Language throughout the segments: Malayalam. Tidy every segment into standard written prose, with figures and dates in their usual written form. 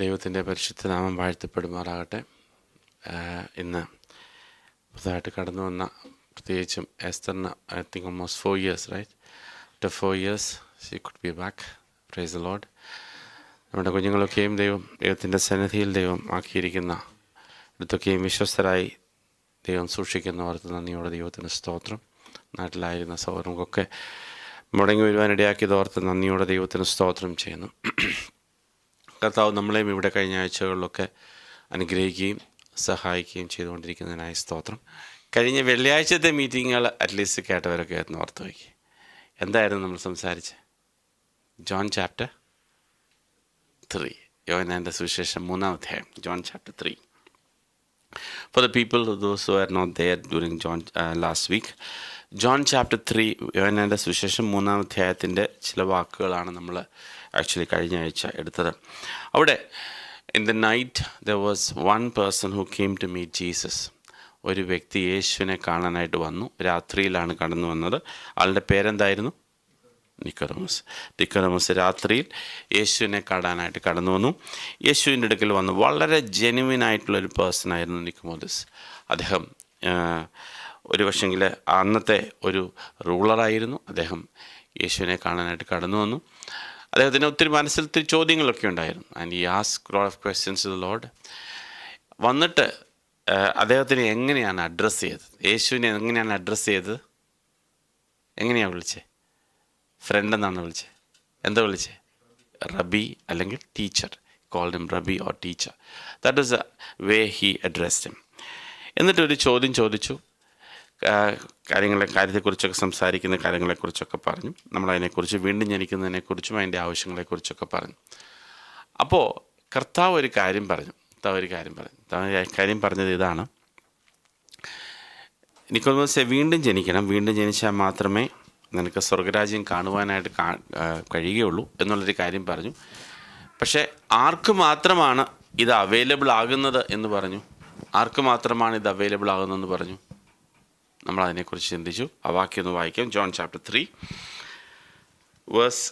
ദൈവത്തിൻ്റെ പരിശുദ്ധ നാമം വാഴ്ത്തപ്പെടുമാറാകട്ടെ. ഇന്ന് പുതുതായിട്ട് കടന്നു വന്ന, പ്രത്യേകിച്ചും എസ്തറിന് I think almost 4 years, right? After 4 years she could be back. Praise the Lord. നമ്മുടെ കുഞ്ഞുങ്ങളൊക്കെയും ദൈവത്തിൻ്റെ സന്നിധിയിൽ ദൈവം ആക്കിയിരിക്കുന്ന ഇടത്തൊക്കെയും വിശ്വസ്തരായി ദൈവം സൂക്ഷിക്കുന്നവർക്ക് നന്ദിയോടെ ദൈവത്തിന് സ്തോത്രം. നാട്ടിലായിരുന്ന സൗകര്യങ്ങൾക്കൊക്കെ മുടങ്ങി വരുവാനിടയാക്കിയത് ഓർത്ത് നന്ദിയോടെ ദൈവത്തിന് സ്തോത്രം ചെയ്യുന്നു. കർത്താവ് നമ്മളെയും ഇവിടെ കഴിഞ്ഞ ആഴ്ചകളിലൊക്കെ അനുഗ്രഹിക്കുകയും സഹായിക്കുകയും ചെയ്തുകൊണ്ടിരിക്കുന്നതിനായി സ്തോത്രം. കഴിഞ്ഞ വെള്ളിയാഴ്ചത്തെ മീറ്റിങ്ങുകൾ അറ്റ്ലീസ്റ്റ് കേട്ടവരൊക്കെ ആയിരുന്നു ഓർത്ത് വയ്ക്കുക. എന്തായിരുന്നു നമ്മൾ സംസാരിച്ചത്? ജോൺ ചാപ്റ്റർ 3, യോഹന്നാൻ്റെ സുവിശേഷം 3-ാം അധ്യായം, John chapter 3. For the people, those who are not there during last week, John chapter 3, യോഹന്നാൻ്റെ സുവിശേഷം 3-ാം അധ്യായത്തിൻ്റെ ചില വാക്കുകളാണ് നമ്മൾ ആക്ച്വലി കഴിഞ്ഞ ആഴ്ച എടുത്തത്. അവിടെ in the night there was one person who came to meet Jesus. ഒരു വ്യക്തി യേശുവിനെ കാണാനായിട്ട് വന്നു. രാത്രിയിലാണ് കടന്നു വന്നത്. ആളുടെ പേരെന്തായിരുന്നു? നിക്കോദമസ് രാത്രിയിൽ യേശുവിനെ കാണാനായിട്ട് കടന്നു വന്നു. യേശുവിൻ്റെ അടുക്കൽ വന്നു. വളരെ ജെനുവിനായിട്ടുള്ളൊരു പേഴ്സണായിരുന്നു നിക്കോദമസ്. അദ്ദേഹം ഒരു പക്ഷെങ്കിൽ അന്നത്തെ ഒരു റൂളറായിരുന്നു. അദ്ദേഹം യേശുവിനെ കാണാനായിട്ട് കടന്നു വന്നു. അദ്ദേഹത്തിന് ഒത്തിരി മനസ്സിൽ ഒത്തിരി ചോദ്യങ്ങളൊക്കെ ഉണ്ടായിരുന്നു. ആൻഡ് ഈ ask lot of questions to the Lord. വന്നിട്ട് അദ്ദേഹത്തിന് എങ്ങനെയാണ് അഡ്രസ്സ് ചെയ്തത്? യേശുവിനെ എങ്ങനെയാണ് അഡ്രസ്സ് ചെയ്തത്? എങ്ങനെയാണ് വിളിച്ചത്? ഫ്രണ്ട് എന്നാണ് വിളിച്ചത്. എന്താ വിളിച്ചത്? റബി അല്ലെങ്കിൽ ടീച്ചർ. കോൾഡ് ഹിം റബി or teacher. That is a way he addressed him. എന്നിട്ടൊരു ചോദ്യം ചോദിച്ചു. കാര്യത്തെക്കുറിച്ചൊക്കെ സംസാരിക്കുന്ന കാര്യങ്ങളെക്കുറിച്ചൊക്കെ പറഞ്ഞു. നമ്മളതിനെക്കുറിച്ച് വീണ്ടും ജനിക്കുന്നതിനെക്കുറിച്ചും അതിൻ്റെ ആവശ്യങ്ങളെക്കുറിച്ചൊക്കെ പറഞ്ഞു. അപ്പോൾ കർത്താവ് ഒരു കാര്യം പറഞ്ഞു. കാര്യം പറഞ്ഞത് ഇതാണ്: നിക്കോദമോസേ, വീണ്ടും ജനിക്കണം. വീണ്ടും ജനിച്ചാൽ മാത്രമേ നിനക്ക് സ്വർഗരാജ്യം കാണുവാനായിട്ട് കഴിയുകയുള്ളൂ എന്നുള്ളൊരു കാര്യം പറഞ്ഞു. പക്ഷേ ആർക്ക് മാത്രമാണ് ഇത് അവൈലബിൾ ആകുന്നത് എന്ന് പറഞ്ഞു. ആർക്ക് മാത്രമാണ് ഇത് അവൈലബിൾ ആകുന്നതെന്ന് പറഞ്ഞു. നമ്മളതിനെക്കുറിച്ച് ചിന്തിച്ചു. ആ വാക്യം ഒന്ന് വായിക്കാം. John chapter 3 verse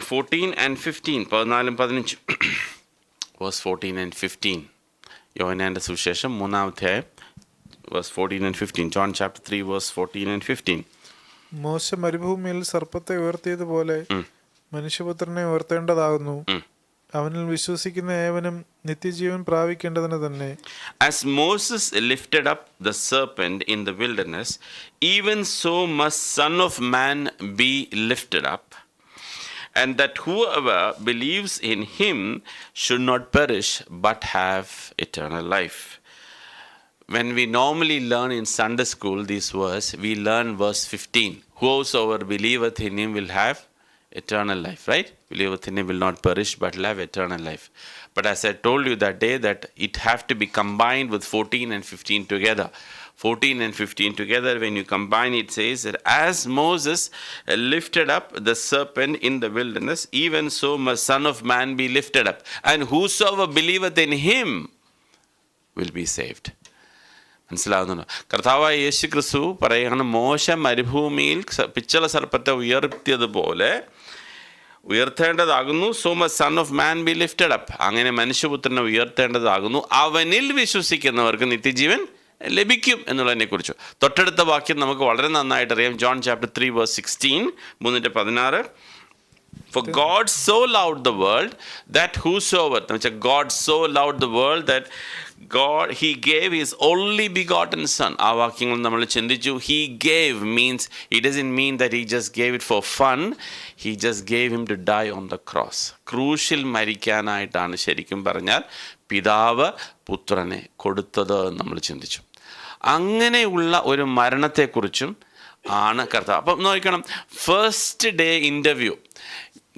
14 and 15, 14-15. Verse 14 and 15, യോഹന്നാൻ്റെ സുവിശേഷം 3-ാം അധ്യായം, verse 14 and 15. John chapter 3 verse 14 and 15. മോശ മരുഭൂമിയിൽ സർപ്പത്തെ ഉയർത്തിയതുപോലെ മനുഷ്യപുത്രനെ ഉയർത്തേണ്ടതാകുന്നു. അവനിൽ വിശ്വസിക്കുന്ന ഏവനും നിത്യജീവൻ പ്രാപിക്കേണ്ടതിന് തന്നെ. As Moses lifted up the serpent in the wilderness, even so must Son of Man be lifted up, and that whoever believes in him should not perish but have eternal life. When we normally learn in Sunday school this verse, we learn verse 15. Whosoever believeth in him will have eternal life, right? Believeth in him will not perish but will have eternal life. But as I told you that day, that it have to be combined with 14 and 15 together. 14 and 15 together, when you combine, it says that as Moses lifted up the serpent in the wilderness, even so must Son of Man be lifted up, and whosoever believeth in him will be saved. മനസ്സിലാകുന്നുണ്ടോ? കർത്താവായ യേശു ക്രിസ്തു പറയുകയാണ്, മോശ മരുഭൂമിയിൽ പിച്ചള സർപ്പത്തെ ഉയർത്തിയതുപോലെ ഉയർത്തേണ്ടതാകുന്നു. So much son of man be lifted up. അങ്ങനെ മനുഷ്യപുത്രനെ ഉയർത്തേണ്ടതാകുന്നു. അവനിൽ വിശ്വസിക്കുന്നവർക്ക് നിത്യജീവൻ ലഭിക്കും എന്നുള്ളതിനെക്കുറിച്ച് തൊട്ടടുത്ത വാക്യം നമുക്ക് വളരെ നന്നായിട്ട് അറിയാം. John chapter 3 verse 16, 3-16. For God so loved the world that whosoever, God so loved the world that he gave his only begotten son. ആ വാക്യങ്ങൾ നമ്മൾ ചിന്തിച്ചു. He gave means, it doesn't mean that he just gave it for fun. He just gave him to die on the cross. ക്രൂശിൽ മരിക്കാനായിട്ടാണ് ശരിക്കും പറഞ്ഞാൽ പിതാവ് പുത്രനെ കൊടുത്തത് നമ്മൾ ചിന്തിച്ചു. അങ്ങനെയുള്ള ഒരു മരണത്തെക്കുറിച്ചും ആണ് കർത്താവ്. അപ്പം നോക്കണം, ഫസ്റ്റ് ഡേ ഇൻ്റർവ്യൂ,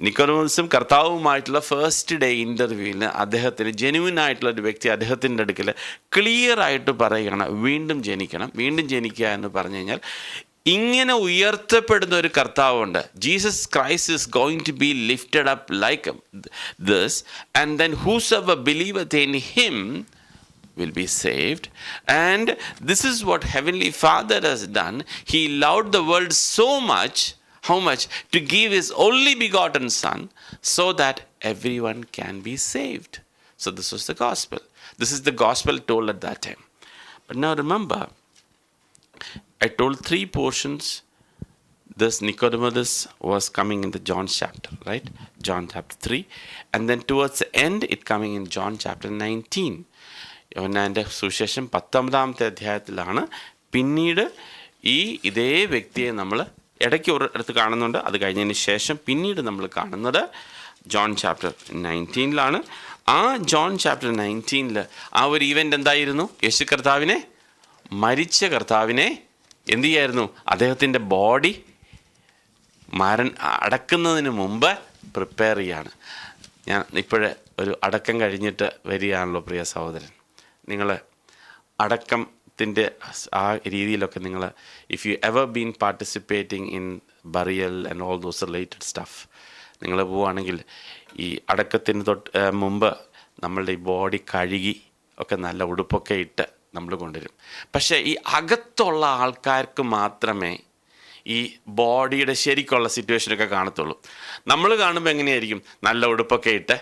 നിക്കോദമസും കർത്താവുമായിട്ടുള്ള ഫസ്റ്റ് ഡേ ഇൻ്റർവ്യൂവിന് അദ്ദേഹത്തിന് ജെനുവിൻ ആയിട്ടുള്ള ഒരു വ്യക്തി അദ്ദേഹത്തിൻ്റെ അടുക്കൽ ക്ലിയർ ആയിട്ട് പറയുകയാണ്, വീണ്ടും ജനിക്കണം. വീണ്ടും ജനിക്കുക എന്ന് പറഞ്ഞു കഴിഞ്ഞാൽ ഇങ്ങനെ ഉയർത്തപ്പെടുന്ന ഒരു കർത്താവുണ്ട്. Jesus Christ is going to be lifted up like this, and then whosoever believeth in him will be saved. And this is what Heavenly Father has done. He loved the world so much. How much? To give his only begotten son so that everyone can be saved. So this was the gospel. This is the gospel told at that time. But now remember, I told 3 portions. This Nicodemus was coming in the John chapter, right? John chapter 3. And then towards the end, it coming in John chapter 19. യോഹന്നാൻ്റെ സുവിശേഷം 19-ാമത്തെ അധ്യായത്തിലാണ് പിന്നീട് ഇതേ വ്യക്തിയെ നമ്മൾ ഇടയ്ക്ക് ഒരിടത്ത് കാണുന്നുണ്ട്. അത് കഴിഞ്ഞതിന് ശേഷം പിന്നീട് നമ്മൾ കാണുന്നത് ജോൺ ചാപ്റ്റർ 19-ലാണ്. ആ ജോൺ ചാപ്റ്റർ 19-ൽ ആ ഒരു ഈവൻ്റ് എന്തായിരുന്നു? യേശു കർത്താവിനെ, മരിച്ച കർത്താവിനെ എന്തു ചെയ്യായിരുന്നു? അദ്ദേഹത്തിൻ്റെ ബോഡി അടക്കുന്നതിന് മുമ്പ് പ്രിപ്പയർ ചെയ്യാണ്. ഞാൻ ഇപ്പോഴേ ഒരു അടക്കം കഴിഞ്ഞിട്ട് വരികയാണല്ലോ പ്രിയ സഹോദരൻ. നിങ്ങൾ അടക്കത്തിൻ്റെ ആ രീതിയിലൊക്കെ നിങ്ങൾ, if you ever been participating in burial and all those related stuff, നിങ്ങൾ പോവുകയാണെങ്കിൽ ഈ അടക്കത്തിന് മുമ്പ് നമ്മളുടെ ഈ ബോഡി കഴുകി ഒക്കെ നല്ല ഉടുപ്പൊക്കെ ഇട്ട് നമ്മൾ കൊണ്ടുവരും. പക്ഷേ ഈ അകത്തുള്ള ആൾക്കാർക്ക് മാത്രമേ ഈ ബോഡിയുടെ ശരിക്കുള്ള സിറ്റുവേഷനൊക്കെ കാണത്തുള്ളൂ. നമ്മൾ കാണുമ്പോൾ എങ്ങനെയായിരിക്കും? നല്ല ഉടുപ്പൊക്കെ ഇട്ട്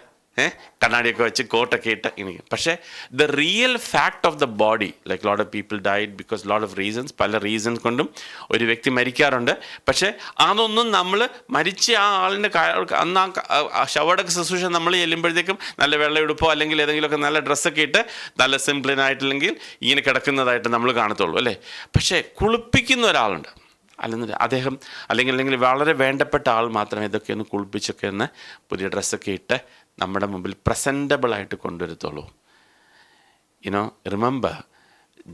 കണ്ണാടിയൊക്കെ വെച്ച് കോട്ടൊക്കെ ഇട്ട് ഇങ്ങനെ. പക്ഷേ the real fact of the body, like lot of people died because lot of reasons, പല റീസൺസ് കൊണ്ടും ഒരു വ്യക്തി മരിക്കാറുണ്ട്. പക്ഷേ അതൊന്നും നമ്മൾ മരിച്ച ആ ആളിൻ്റെ അന്ന് ആ ശവടക്ക ശുശ്രൂഷ നമ്മൾ ചെല്ലുമ്പോഴത്തേക്കും നല്ല വെള്ളയുടുപ്പോ അല്ലെങ്കിൽ ഏതെങ്കിലുമൊക്കെ നല്ല ഡ്രസ്സൊക്കെ ഇട്ട് നല്ല സിംപ്ലിനായിട്ടില്ലെങ്കിൽ ഇങ്ങനെ കിടക്കുന്നതായിട്ട് നമ്മൾ കാണത്തുള്ളൂ, അല്ലേ? പക്ഷേ കുളിപ്പിക്കുന്ന ഒരാളുണ്ട്, അദ്ദേഹം അല്ലെങ്കിൽ വളരെ വേണ്ടപ്പെട്ട ആൾ മാത്രമേ ഇതൊക്കെ ഒന്ന് കുളിപ്പിച്ചൊക്കെ ഒന്ന് പുതിയ ഡ്രസ്സൊക്കെ ഇട്ട് നമ്മുടെ മുമ്പിൽ പ്രസൻറ്റബിളായിട്ട് കൊണ്ടുവരത്തുള്ളൂ. You know, remember,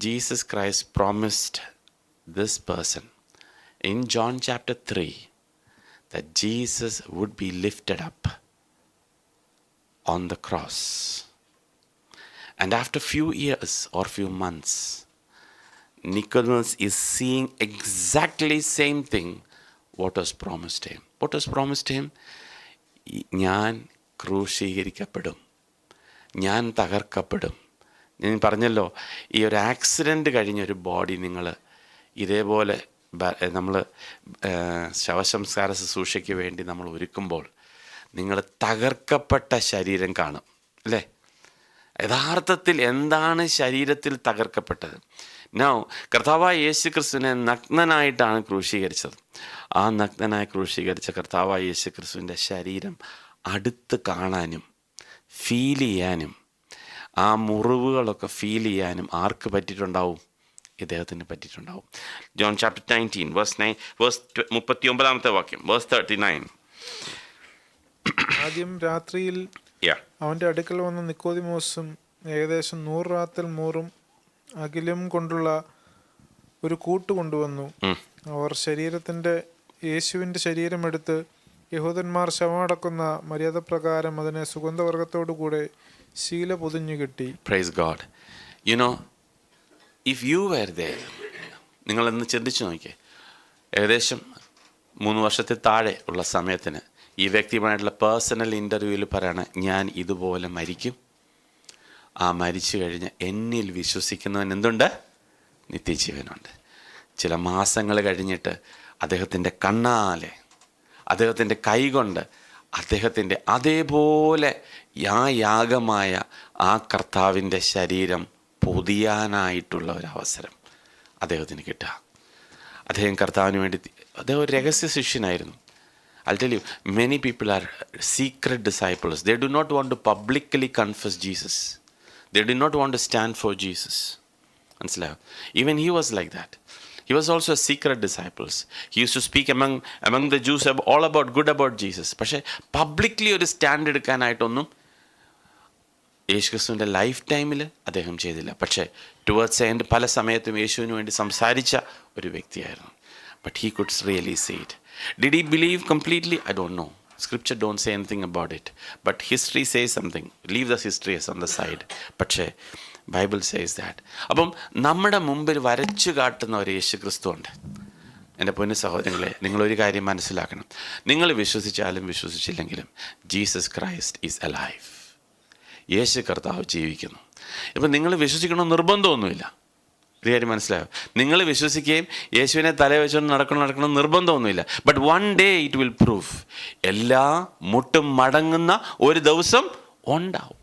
Jesus Christ promised this person in John chapter 3 that Jesus would be lifted up on the cross. And after few years or few months, Nicodemus is seeing exactly same thing what was promised him. What was promised him? ഞാൻ ക്രൂശീകരിക്കപ്പെടും, ഞാൻ തകർക്കപ്പെടും. ഞാൻ പറഞ്ഞല്ലോ, ഈ ഒരു ആക്സിഡൻറ്റ് കഴിഞ്ഞൊരു ബോഡി നിങ്ങൾ ഇതേപോലെ നമ്മൾ ശവസംസ്കാര ശുശ്രൂഷയ്ക്ക് വേണ്ടി നമ്മൾ ഒരുക്കുമ്പോൾ നിങ്ങൾ തകർക്കപ്പെട്ട ശരീരം കാണും, അല്ലേ? യഥാർത്ഥത്തിൽ എന്താണ് ശരീരത്തിൽ തകർക്കപ്പെട്ടത്? നൗ, കർത്താവായ യേശു ക്രിസ്തുവിനെ നഗ്നനായിട്ടാണ് ക്രൂശീകരിച്ചത്. ആ നഗ്നനായി ക്രൂശീകരിച്ച കർത്താവായ യേശു ക്രിസ്തുവിൻ്റെ ശരീരം അടുത്ത് കാണാനും ഫീൽ ചെയ്യാനും ആ മുറിവുകളൊക്കെ ഫീൽ ചെയ്യാനും ആർക്ക് പറ്റിയിട്ടുണ്ടാവും? ഇദ്ദേഹത്തിന് പറ്റിയിട്ടുണ്ടാവും. ജോൺ ചാപ്റ്റർ 19 വേഴ്സ് 39-ാമത്തെ വാക്യം, വേഴ്സ് 39. ആദ്യം രാത്രിയിൽ അവൻ്റെ അടുക്കൽ വന്ന നിക്കോദിമോസും ഏകദേശം 100 റാത്തൽ മൂറും അകിലും കൊണ്ടുള്ള ഒരു കൂട്ട് കൊണ്ടുവന്നു. അവർ യേശുവിൻ്റെ ശരീരമെടുത്ത് യഹൂദന്മാർ ശവമടക്കുന്ന മര്യാദ പ്രകാരം അതിനെ സുഗന്ധവർഗത്തോടു കൂടെ ശീല പൊതിഞ്ഞു കെട്ടി. Praise God. You know, if you were there, നിങ്ങളെന്ന് ചിന്തിച്ചു നോക്കിയേ. ഏകദേശം 3 വർഷത്തിൽ താഴെ ഉള്ള സമയത്തിന് ഈ വ്യക്തിയുമായിട്ടുള്ള പേഴ്സണൽ ഇൻ്റർവ്യൂവിൽ പറയണം, ഞാൻ ഇതുപോലെ മരിക്കും, ആ മരിച്ചു കഴിഞ്ഞ് എന്നിൽ വിശ്വസിക്കുന്നവൻ എന്തുണ്ട്? നിത്യജീവനുണ്ട്. ചില മാസങ്ങൾ കഴിഞ്ഞിട്ട് അദ്ദേഹത്തിൻ്റെ കണ്ണാലെ, അദ്ദേഹത്തിൻ്റെ കൈകൊണ്ട് അദ്ദേഹത്തിൻ്റെ അതേപോലെ യാഗമായ ആ കർത്താവിൻ്റെ ശരീരം പൊതിയാനായിട്ടുള്ള ഒരവസരം അദ്ദേഹത്തിന് കിട്ടുക. അദ്ദേഹം കർത്താവിന് വേണ്ടി, അദ്ദേഹം ഒരു രഹസ്യ ശിഷ്യനായിരുന്നു. I'll tell you, many people are secret disciples. They do not want to publicly confess Jesus. They do not want to stand for Jesus. മനസ്സിലായോ? Even he was like that. He was also a secret disciples. He used to speak among the Jews all good about Jesus. പക്ഷേ പബ്ലിക്ലി ഒരു സ്റ്റാൻഡ് എടുക്കാനായിട്ടൊന്നും യേശുക്രിസ്തുവിൻ്റെ ലൈഫ് ടൈമിൽ അദ്ദേഹം ചെയ്തില്ല. പക്ഷേ ടുവേർഡ്സ് എൻഡ് പല സമയത്തും യേശുവിന് വേണ്ടി സംസാരിച്ച ഒരു വ്യക്തിയായിരുന്നു. But he could really say it. Did he believe completely? I don't know. Scripture don't say anything about it. But history says something. Leave the history on the side. പക്ഷേ ബൈബിൾ says that. അപ്പം നമ്മുടെ മുമ്പിൽ വരച്ചു കാട്ടുന്ന ഒരു യേശു ക്രിസ്തു ഉണ്ട്. എൻ്റെ പൊന്നു സഹോദരങ്ങളെ, നിങ്ങളൊരു കാര്യം മനസ്സിലാക്കണം. നിങ്ങൾ വിശ്വസിച്ചാലും വിശ്വസിച്ചില്ലെങ്കിലും ജീസസ് ക്രൈസ്റ്റ് ഈസ് അലൈവ്. യേശു കർത്താവ് ജീവിക്കുന്നു. ഇപ്പം നിങ്ങൾ വിശ്വസിക്കണമെന്ന് നിർബന്ധമൊന്നുമില്ല. ഒരു കാര്യം മനസ്സിലായോ? നിങ്ങൾ വിശ്വസിക്കുകയും യേശുവിനെ തല വെച്ചുകൊണ്ട് നടക്കണം നിർബന്ധമൊന്നുമില്ല. But one day it will proof. എല്ലാ മുട്ടും മടങ്ങുന്ന ഒരു ദിവസം ഉണ്ടാവും.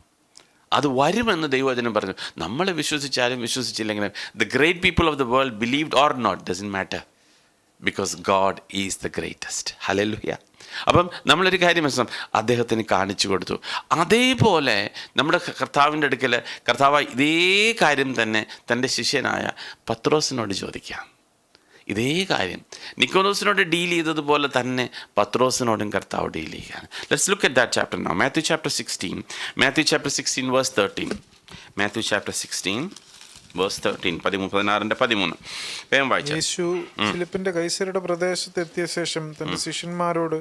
അത് വരുമെന്ന് ദൈവവചനം പറഞ്ഞു. നമ്മൾ വിശ്വസിച്ചാലും വിശ്വസിച്ചില്ലെങ്കിലും the great people of the world believed or not doesn't matter, because God is the greatest. Hallelujah. അപ്പം നമ്മളൊരു കാര്യം മനസ്സിലാക്കും, അദ്ദേഹത്തിന് കാണിച്ചു കൊടുത്തു. അതേപോലെ നമ്മുടെ കർത്താവിൻ്റെ അടുക്കൽ കർത്താവ് ഇതേ കാര്യം തന്നെ തൻ്റെ ശിഷ്യനായ പത്രോസിനോട് ചോദിക്കാം. ഇതേ കാര്യം നിക്കോദോസിനോട് ഡീൽ ചെയ്തതുപോലെ തന്നെ പത്രോസിനോടും കർത്താവ് ഡീൽ ചെയ്യുകയാണ്. Let's look at that chapter now. Matthew chapter 16 verse 13. Matthew chapter 16 verse 13, 16. വേഗം വായിച്ചു. യേശു ഫിലിപ്പിന്റെ കൈസരുടെ പ്രദേശത്ത് എത്തിയ ശേഷം തന്റെ ശിഷ്യന്മാരോട്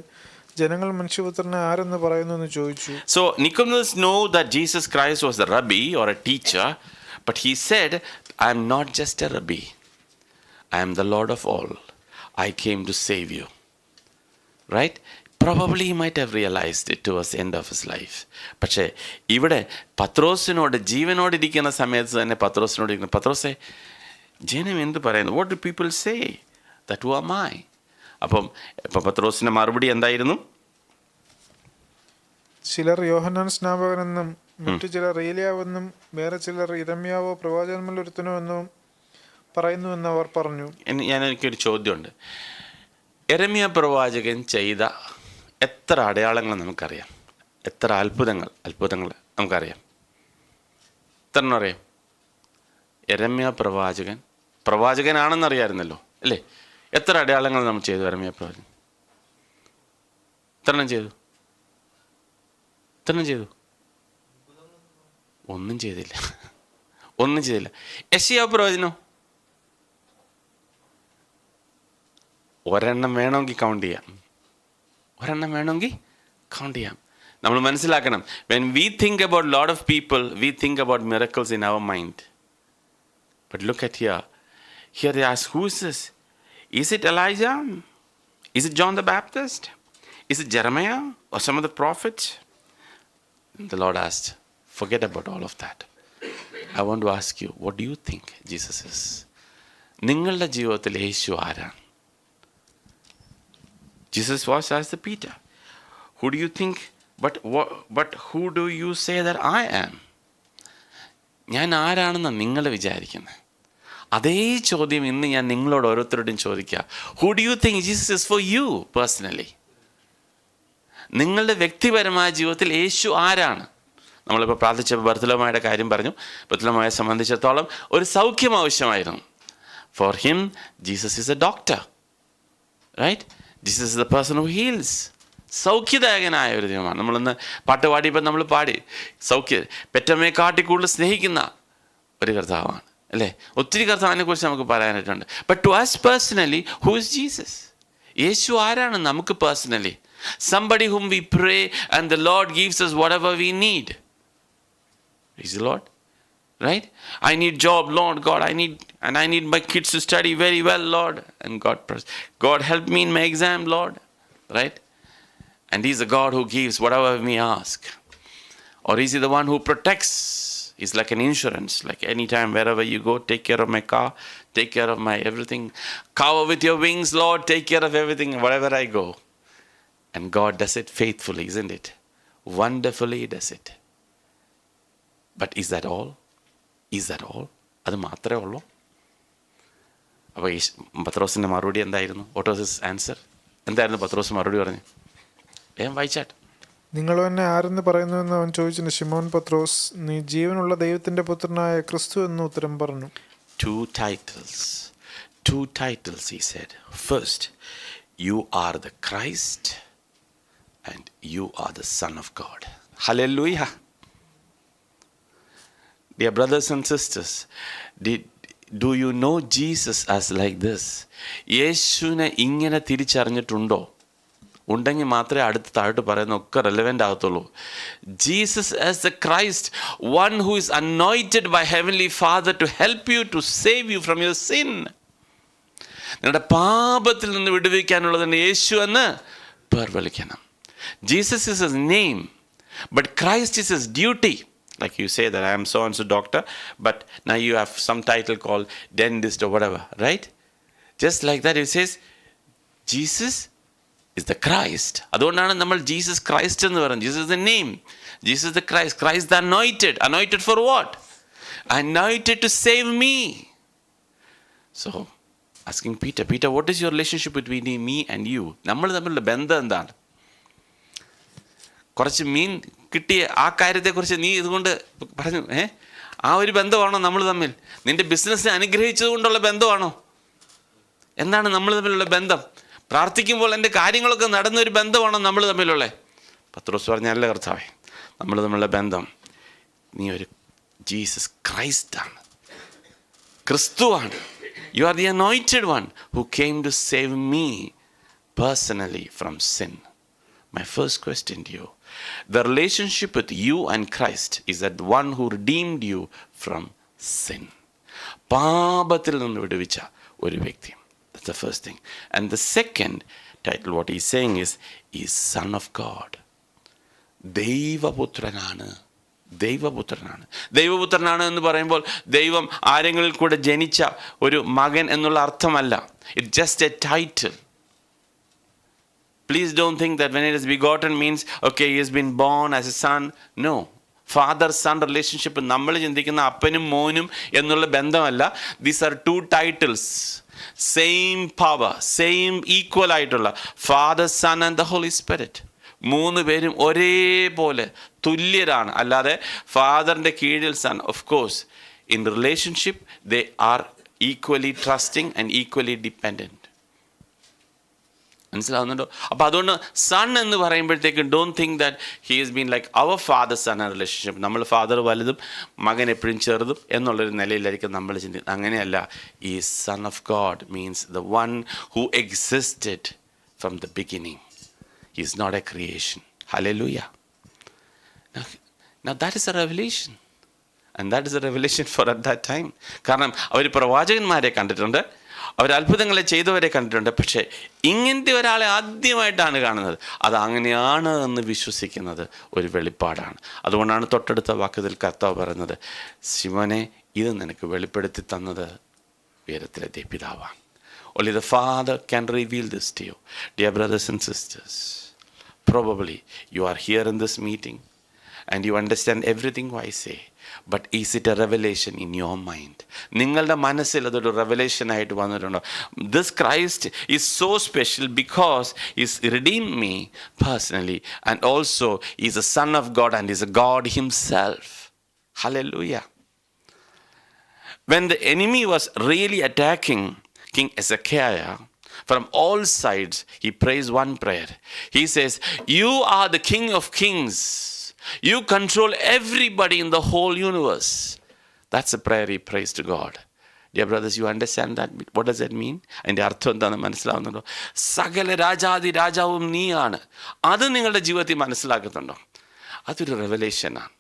ജനങ്ങൾ മനുഷ്യപുത്രനെ ആരെന്ന് പറയുന്നു എന്ന് ചോദിച്ചു. So Nicodemus know that Jesus Christ was a rabbi or a teacher, but he said, I am not just a rabbi, I am the Lord of all. I came to save you. Right? Probably he might have realized it towards the end of his life. പക്ഷേ ഇവിടെ പത്രോസിനോട് ജീവനോടിരിക്കുന്ന സമയത്ത് തന്നെ പത്രോസിനോട് ഇരിക്കുന്ന, പത്രോസേ ജനം എന്ത് പറയുന്നു? What do people say that who am I? അപ്പം പത്രോസിൻ്റെ മറുപടി എന്തായിരുന്നു? ചിലർ യോഹന്നാൻ സ്നാപകനെന്നും മറ്റു ചിലർ ഏലിയാവെന്നും വേറെ ചിലർ ഇരമ്യാവോ പ്രവാചകന്മാരിലൊരുത്തനോ എന്നും പറയുന്നുവെന്ന് അവർ പറഞ്ഞു. എനിക്കൊരു ചോദ്യമുണ്ട്. യെരമ്യാ പ്രവാചകൻ ചെയ്ത എത്ര അടയാളങ്ങൾ നമുക്കറിയാം? എത്ര അത്ഭുതങ്ങൾ നമുക്കറിയാം? എത്ര അറിയാം? യെരമ്യാ പ്രവാചകനാണെന്നറിയാമായിരുന്നല്ലോ അല്ലേ? എത്ര അടയാളങ്ങൾ നമ്മൾ ചെയ്തു? യെരമ്യാ പ്രവാചകൻ എത്രണ്ണം ചെയ്തു? ഒന്നും ചെയ്തില്ല. യെശയ്യാ പ്രവചനോ? ഒരെണ്ണം വേണമെങ്കിൽ കൗണ്ട് ചെയ്യാം. നമ്മൾ മനസ്സിലാക്കണം, when we think about lot of people, we think about miracles in our mind. But look at here they ask, who is this? Is it Elijah? Is it John the Baptist? Is it Jeremiah or some of the prophets? And the Lord asked, forget about all of that. I want to ask you, what do you think Jesus is? നിങ്ങളുടെ ജീവിതത്തിൽ യേശു ആരാണ്? Jesus was asked to Peter, who do you think, but who do you say that I am? ഞാൻ ആരാണെന്നാണ് നിങ്ങൾ വിചാരിക്കുന്നത്? അതേ ചോദ്യം ഇന്ന് ഞാൻ നിങ്ങളോട് ഓരോരുത്തരോടും ചോദിക്കുക. Who do you think Jesus is for you personally? നിങ്ങളുടെ വ്യക്തിപരമായ ജീവിതത്തിൽ യേശു ആരാണ്? നമ്മളിപ്പോൾ പ്രാർത്ഥിച്ച ബർത്തലോമായുടെ കാര്യം പറഞ്ഞു. ബർത്തലോമായെ സംബന്ധിച്ചിടത്തോളം ഒരു സൗഖ്യം ആവശ്യമായിരുന്നു. For him, Jesus is a doctor. Right? Jesus is the person who heals. സൗഖ്യദായകനായ ഒരു ദൈവമാണ്. നമ്മളിന്ന് പാട്ട് പാടിയപ്പോൾ നമ്മൾ പാടി പെറ്റമ്മയെ കാട്ടി കൂടുതൽ സ്നേഹിക്കുന്ന ഒരു കർത്താവാണ് അല്ലേ? ഒത്തിരി കർത്താവിനെ കുറിച്ച് നമുക്ക് പറയാനായിട്ടുണ്ട്. But to us personally, who is Jesus? യേശു ആരാണ് നമുക്ക് personally? Somebody whom we pray and the Lord gives us whatever we need. Praise the Lord. Right? I need job, Lord God. I need my kids to study very well, Lord. And God help me in my exam, Lord. Right? And He's the God who gives whatever we ask. Or is He the one who protects? He's like an insurance. Like anytime, wherever you go, take care of my car, take care of my everything. Cover with your wings, Lord. Take care of everything, wherever I go. And God does it faithfully, isn't it? Wonderfully He does it. But is that all? അത് മാത്രമേ ഉള്ളൂ? അപ്പോൾ പത്രോസിൻ്റെ മറുപടി എന്തായിരുന്നു? What was his answer? എന്തായിരുന്നു പത്രോസ് മറുപടി പറഞ്ഞു? വായിച്ചാട്ട്. നിങ്ങൾ എന്നെ ആരെന്ന് പറയുന്നുവെന്ന് അവൻ ചോദിച്ചു. ശിമോൻ പത്രോസ്, നീ ജീവനുള്ള ദൈവത്തിന്റെ പുത്രനായ ക്രിസ്തു എന്ന് ഉത്തരം പറഞ്ഞു. Two titles he said. First, you are the Christ and you are the Son of God. Hallelujah. Dear brothers and sisters, do you know Jesus as like this? യേശുവിനെ ഇങ്ങനെ തിരിച്ചറിഞ്ഞിട്ടുണ്ടോ? ഉണ്ടെങ്കിൽ മാത്രമേ അടുത്ത് താഴോട്ട് പറയുന്ന ഒക്കെ റെലവൻ്റ് ആകത്തുള്ളൂ. Jesus as the Christ, one who is anointed by heavenly father to help you to save you from your sin. നിങ്ങളുടെ പാപത്തിൽ നിന്ന് വിടുവിക്കാനുള്ളതിന് യേശു എന്ന് പേർ വിളിക്കണം. Jesus is his name, but Christ is his duty. Like you say that I am so and so doctor, but now you have some title called dentist or whatever, right? Just like that, it says Jesus is the Christ. അതുകൊണ്ടാണ് നമ്മൾ ജീസസ് ക്രൈസ്റ്റ് എന്ന് പറയുന്നത്. Jesus the name, Jesus the Christ, Christ the anointed. Anointed for what? Anointed to save me. So asking Peter, what is your relationship between me and you? നമ്മൾ തമ്മിലുള്ള ബന്ധം എന്താണ്? കുറച്ച് മീൻ കിട്ടിയ ആ കാര്യത്തെക്കുറിച്ച് നീ ഇതുകൊണ്ട് പറഞ്ഞു, ആ ഒരു ബന്ധമാണോ നമ്മൾ തമ്മിൽ? നിന്റെ ബിസിനസ്സിനെ അനുഗ്രഹിച്ചത് കൊണ്ടുള്ള ബന്ധമാണോ? എന്താണ് നമ്മൾ തമ്മിലുള്ള ബന്ധം? പ്രാർത്ഥിക്കുമ്പോൾ എൻ്റെ കാര്യങ്ങളൊക്കെ നടന്നൊരു ബന്ധമാണോ നമ്മൾ തമ്മിലുള്ളത്? പത്രോസ് പറഞ്ഞല്ല കർത്താവേ, നമ്മൾ തമ്മിലുള്ള ബന്ധം നീ ഒരു ജീസസ് ക്രൈസ്റ്റ് ആണ്, ക്രിസ്തുവാണ്. You are the anointed one who came to save me personally from sin. My first question to you, the relationship with you and Christ is that one who redeemed you from sin. പാപത്തിൽ നിന്ന് വിടുവിച്ച ഒരു വ്യക്തി. That's the first thing. And the second title, what he's saying is Son of God. ദൈവപുത്രനാണ്. ദൈവപുത്രനാണ് എന്ന് പറയുമ്പോൾ ദൈവം ആരെങ്കിലും കൂടെ ജനിച്ച ഒരു മകൻ എന്നുള്ള അർത്ഥമല്ല. It's just a title. Please don't think that when it is begotten means, okay, he has been born as a son. No. Father son relationship നമ്മൾ ചിന്തിക്കുന്ന അപ്പനും മോനും എന്നുള്ള ബന്ധമല്ല. These are two titles, same power, same equal ആയിട്ടുള്ള father son and the holy spirit. മൂന്ന് പേരും ഒരേപോലെ തുല്യരാണ്. അല്ലാതെ ഫാദറിൻ്റെ കീഴിൽ son. Of course in relationship they are equally trusting and equally dependent. മനസ്സിലാവുന്നുണ്ടോ? അപ്പോൾ അതുകൊണ്ട് സൺ എന്ന് പറയുമ്പോഴത്തേക്ക് don't think that he is been like our father son and relationship. നമ്മൾ ഫാദർ വലുതും മകൻ എപ്പോഴും ചെറുതും എന്നുള്ളൊരു നിലയിലായിരിക്കും നമ്മൾ ചിന്തിക്കുന്നത്. അങ്ങനെയല്ല. ഈ son of God means the one who existed from the beginning. He is not a creation. Hallelujah. Now that is a revelation. And that is a revelation for at that time. കാരണം അവർ പ്രവാചകന്മാരെ കണ്ടിട്ടുണ്ട്, അവർ അത്ഭുതങ്ങളെ ചെയ്തവരെ കണ്ടിട്ടുണ്ട്. പക്ഷേ ഇങ്ങനത്തെ ഒരാളെ ആദ്യമായിട്ടാണ് കാണുന്നത്. അത് അങ്ങനെയാണ് എന്ന് വിശ്വസിക്കുന്നത് ഒരു വെളിപ്പാടാണ്. അതുകൊണ്ടാണ് തൊട്ടടുത്ത വാക്യത്തിൽ കർത്താവ് പറയുന്നത്, ശിവനെ ഇത് നിനക്ക് വെളിപ്പെടുത്തി തന്നത് ഉയരത്തിലെ പിതാവാണ്. Only the Father can reveal this to you. Dear brothers and sisters, probably you are here in this meeting and you understand everything I say. But is it a revelation in your mind? നിങ്ങളുടെ മനസ്സിൽ അതൊരു റെവലേഷൻ ആയിട്ട് വന്നിട്ടുണ്ടോ? This Christ is so special because he's redeemed me personally and also he's a son of God and he's a God himself. Hallelujah. When the enemy was really attacking King Hezekiah from all sides, he prays one prayer. He says, you are the King of Kings. You control everybody in the whole universe. That's a prayer he prays to God. Dear brothers, you understand that? What does that mean? അതിൻ്റെ അർത്ഥം എന്താണെന്ന് മനസ്സിലാവുന്നുണ്ടോ? സകല രാജാതി രാജാവും നീയാണ്. അത് നിങ്ങളുടെ ജീവിതത്തിൽ മനസ്സിലാക്കുന്നുണ്ടോ? അതൊരു റെവലേഷനാണ്.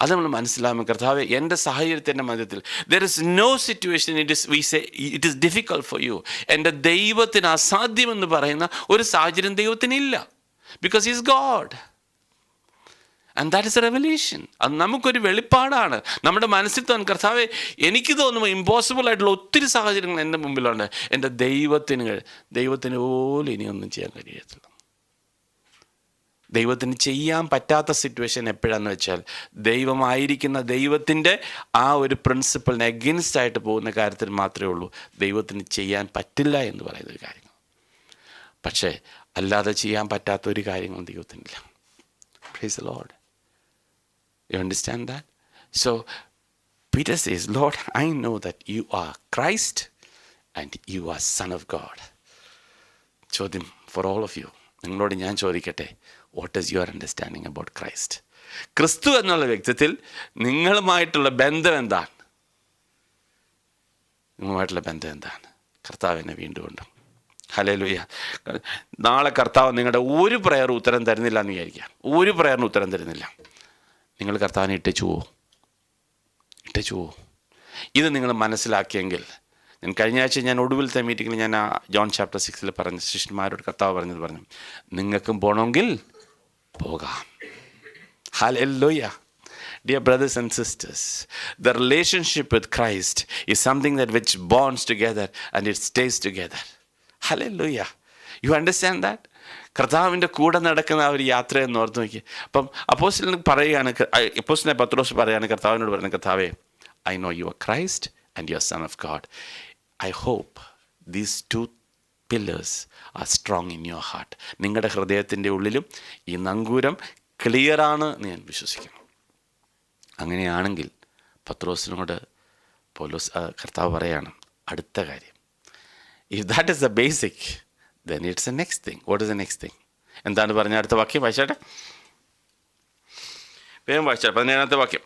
അത് നമ്മൾ മനസ്സിലാകുമ്പോൾ കർത്താവേ, എൻ്റെ സാഹചര്യത്തിൻ്റെ മധ്യത്തിൽ there is no situation we say it is difficult for you. എൻ്റെ ദൈവത്തിന് അസാധ്യമെന്ന് പറയുന്ന ഒരു സാഹചര്യം ദൈവത്തിനില്ല. Because he is God. And that is a revelation. അത് നമുക്കൊരു വെളിപ്പാടാണ്. നമ്മുടെ മനസ്സിൽ തോന്നുന്നു, കർത്താവേ, എനിക്ക് തോന്നുമ്പോൾ ഇമ്പോസിബിൾ ആയിട്ടുള്ള ഒത്തിരി സാഹചര്യങ്ങൾ എൻ്റെ മുമ്പിലുണ്ട്. എൻ്റെ ദൈവത്തിന് പോലും ഇനിയൊന്നും ചെയ്യാൻ കഴിയത്തില്ല. ദൈവത്തിന് ചെയ്യാൻ പറ്റാത്ത സിറ്റുവേഷൻ എപ്പോഴാന്ന് വെച്ചാൽ ദൈവമായിരിക്കുന്ന ദൈവത്തിൻ്റെ ആ ഒരു പ്രിൻസിപ്പിളിന് എഗൻസ്റ്റ് ആയിട്ട് പോകുന്ന കാര്യത്തിൽ മാത്രമേ ഉള്ളൂ ദൈവത്തിന് ചെയ്യാൻ പറ്റില്ല എന്ന് പറയുന്ന ഒരു കാര്യങ്ങൾ. പക്ഷേ അല്ലാതെ ചെയ്യാൻ പറ്റാത്ത ഒരു കാര്യങ്ങളും ദൈവത്തിനില്ല. Praise the Lord. You understand that? So Peter says, Lord, I know that you are Christ and you are Son of God. ചോദ്യം for all of you. നിങ്ങളോട് ഞാൻ ചോദിക്കട്ടെ, what is your understanding about Christ? ക്രിസ്തു എന്നുള്ള വ്യക്തിത്വത്തിൽ നിങ്ങളുമായിട്ടുള്ള ബന്ധം എന്താണ്? നിങ്ങളുമായിട്ടുള്ള ബന്ധം എന്താണ്? കർത്താവിനെ വീണ്ടുകൊണ്ട് ഹല്ലേലൂയ. നാളെ കർത്താവ് നിങ്ങളുടെ ഒരു പ്രയർ ഉത്തരം തരുന്നില്ല എന്ന് വിചാരിക്കുക. ഒരു പ്രയറിന് ഉത്തരം തരുന്നില്ല. നിങ്ങൾ കർത്താവിനെ ഇട്ടേച്ചു പോവോ? ഇത് നിങ്ങൾ മനസ്സിലാക്കിയെങ്കിൽ, ഞാൻ കഴിഞ്ഞ ആഴ്ച ഞാൻ ഒടുവിലത്തെ മീറ്റിങ്ങിൽ ഞാൻ ജോൺ ചാപ്റ്റർ 6 പറഞ്ഞു, ശിഷ്യന്മാരോട് കർത്താവ് പറഞ്ഞു, നിങ്ങൾക്കും പോകണമെങ്കിൽ പോകാം. Hallelujah. Dear brothers and sisters, the relationship with Christ is something that which bonds together and it stays together. Hallelujah. You understand that? കർത്താവിൻ്റെ കൂടെ നടക്കുന്ന ആ ഒരു യാത്രയെന്ന് ഓർത്ത് നോക്കി. അപ്പം അപ്പോസ്തലൻ പറയുകയാണ്, അപ്പോസ്തലനായ പത്രോസ് പറയുകയാണ് കർത്താവിനോട് പറയുന്നത്, കർത്താവേ, I know you are Christ and you are son of God. I hope these two pillars are strong in your heart. നിങ്ങളുടെ ഹൃദയത്തിൻ്റെ ഉള്ളിലും ഈ നങ്കൂരം ക്ലിയറാണ് എന്ന് ഞാൻ വിശ്വസിക്കുന്നു. അങ്ങനെയാണെങ്കിൽ പത്രോസിനോട് കർത്താവ് പറയാണ് അടുത്ത കാര്യം, if that is the basic, then it's the next thing. What is the next thing? എന്താണ് പറഞ്ഞ അടുത്ത വാക്യം വായിച്ചാട്ടെ, വേഗം വായിച്ചാട്ടെ. 17ാമത്തെ വാക്യം.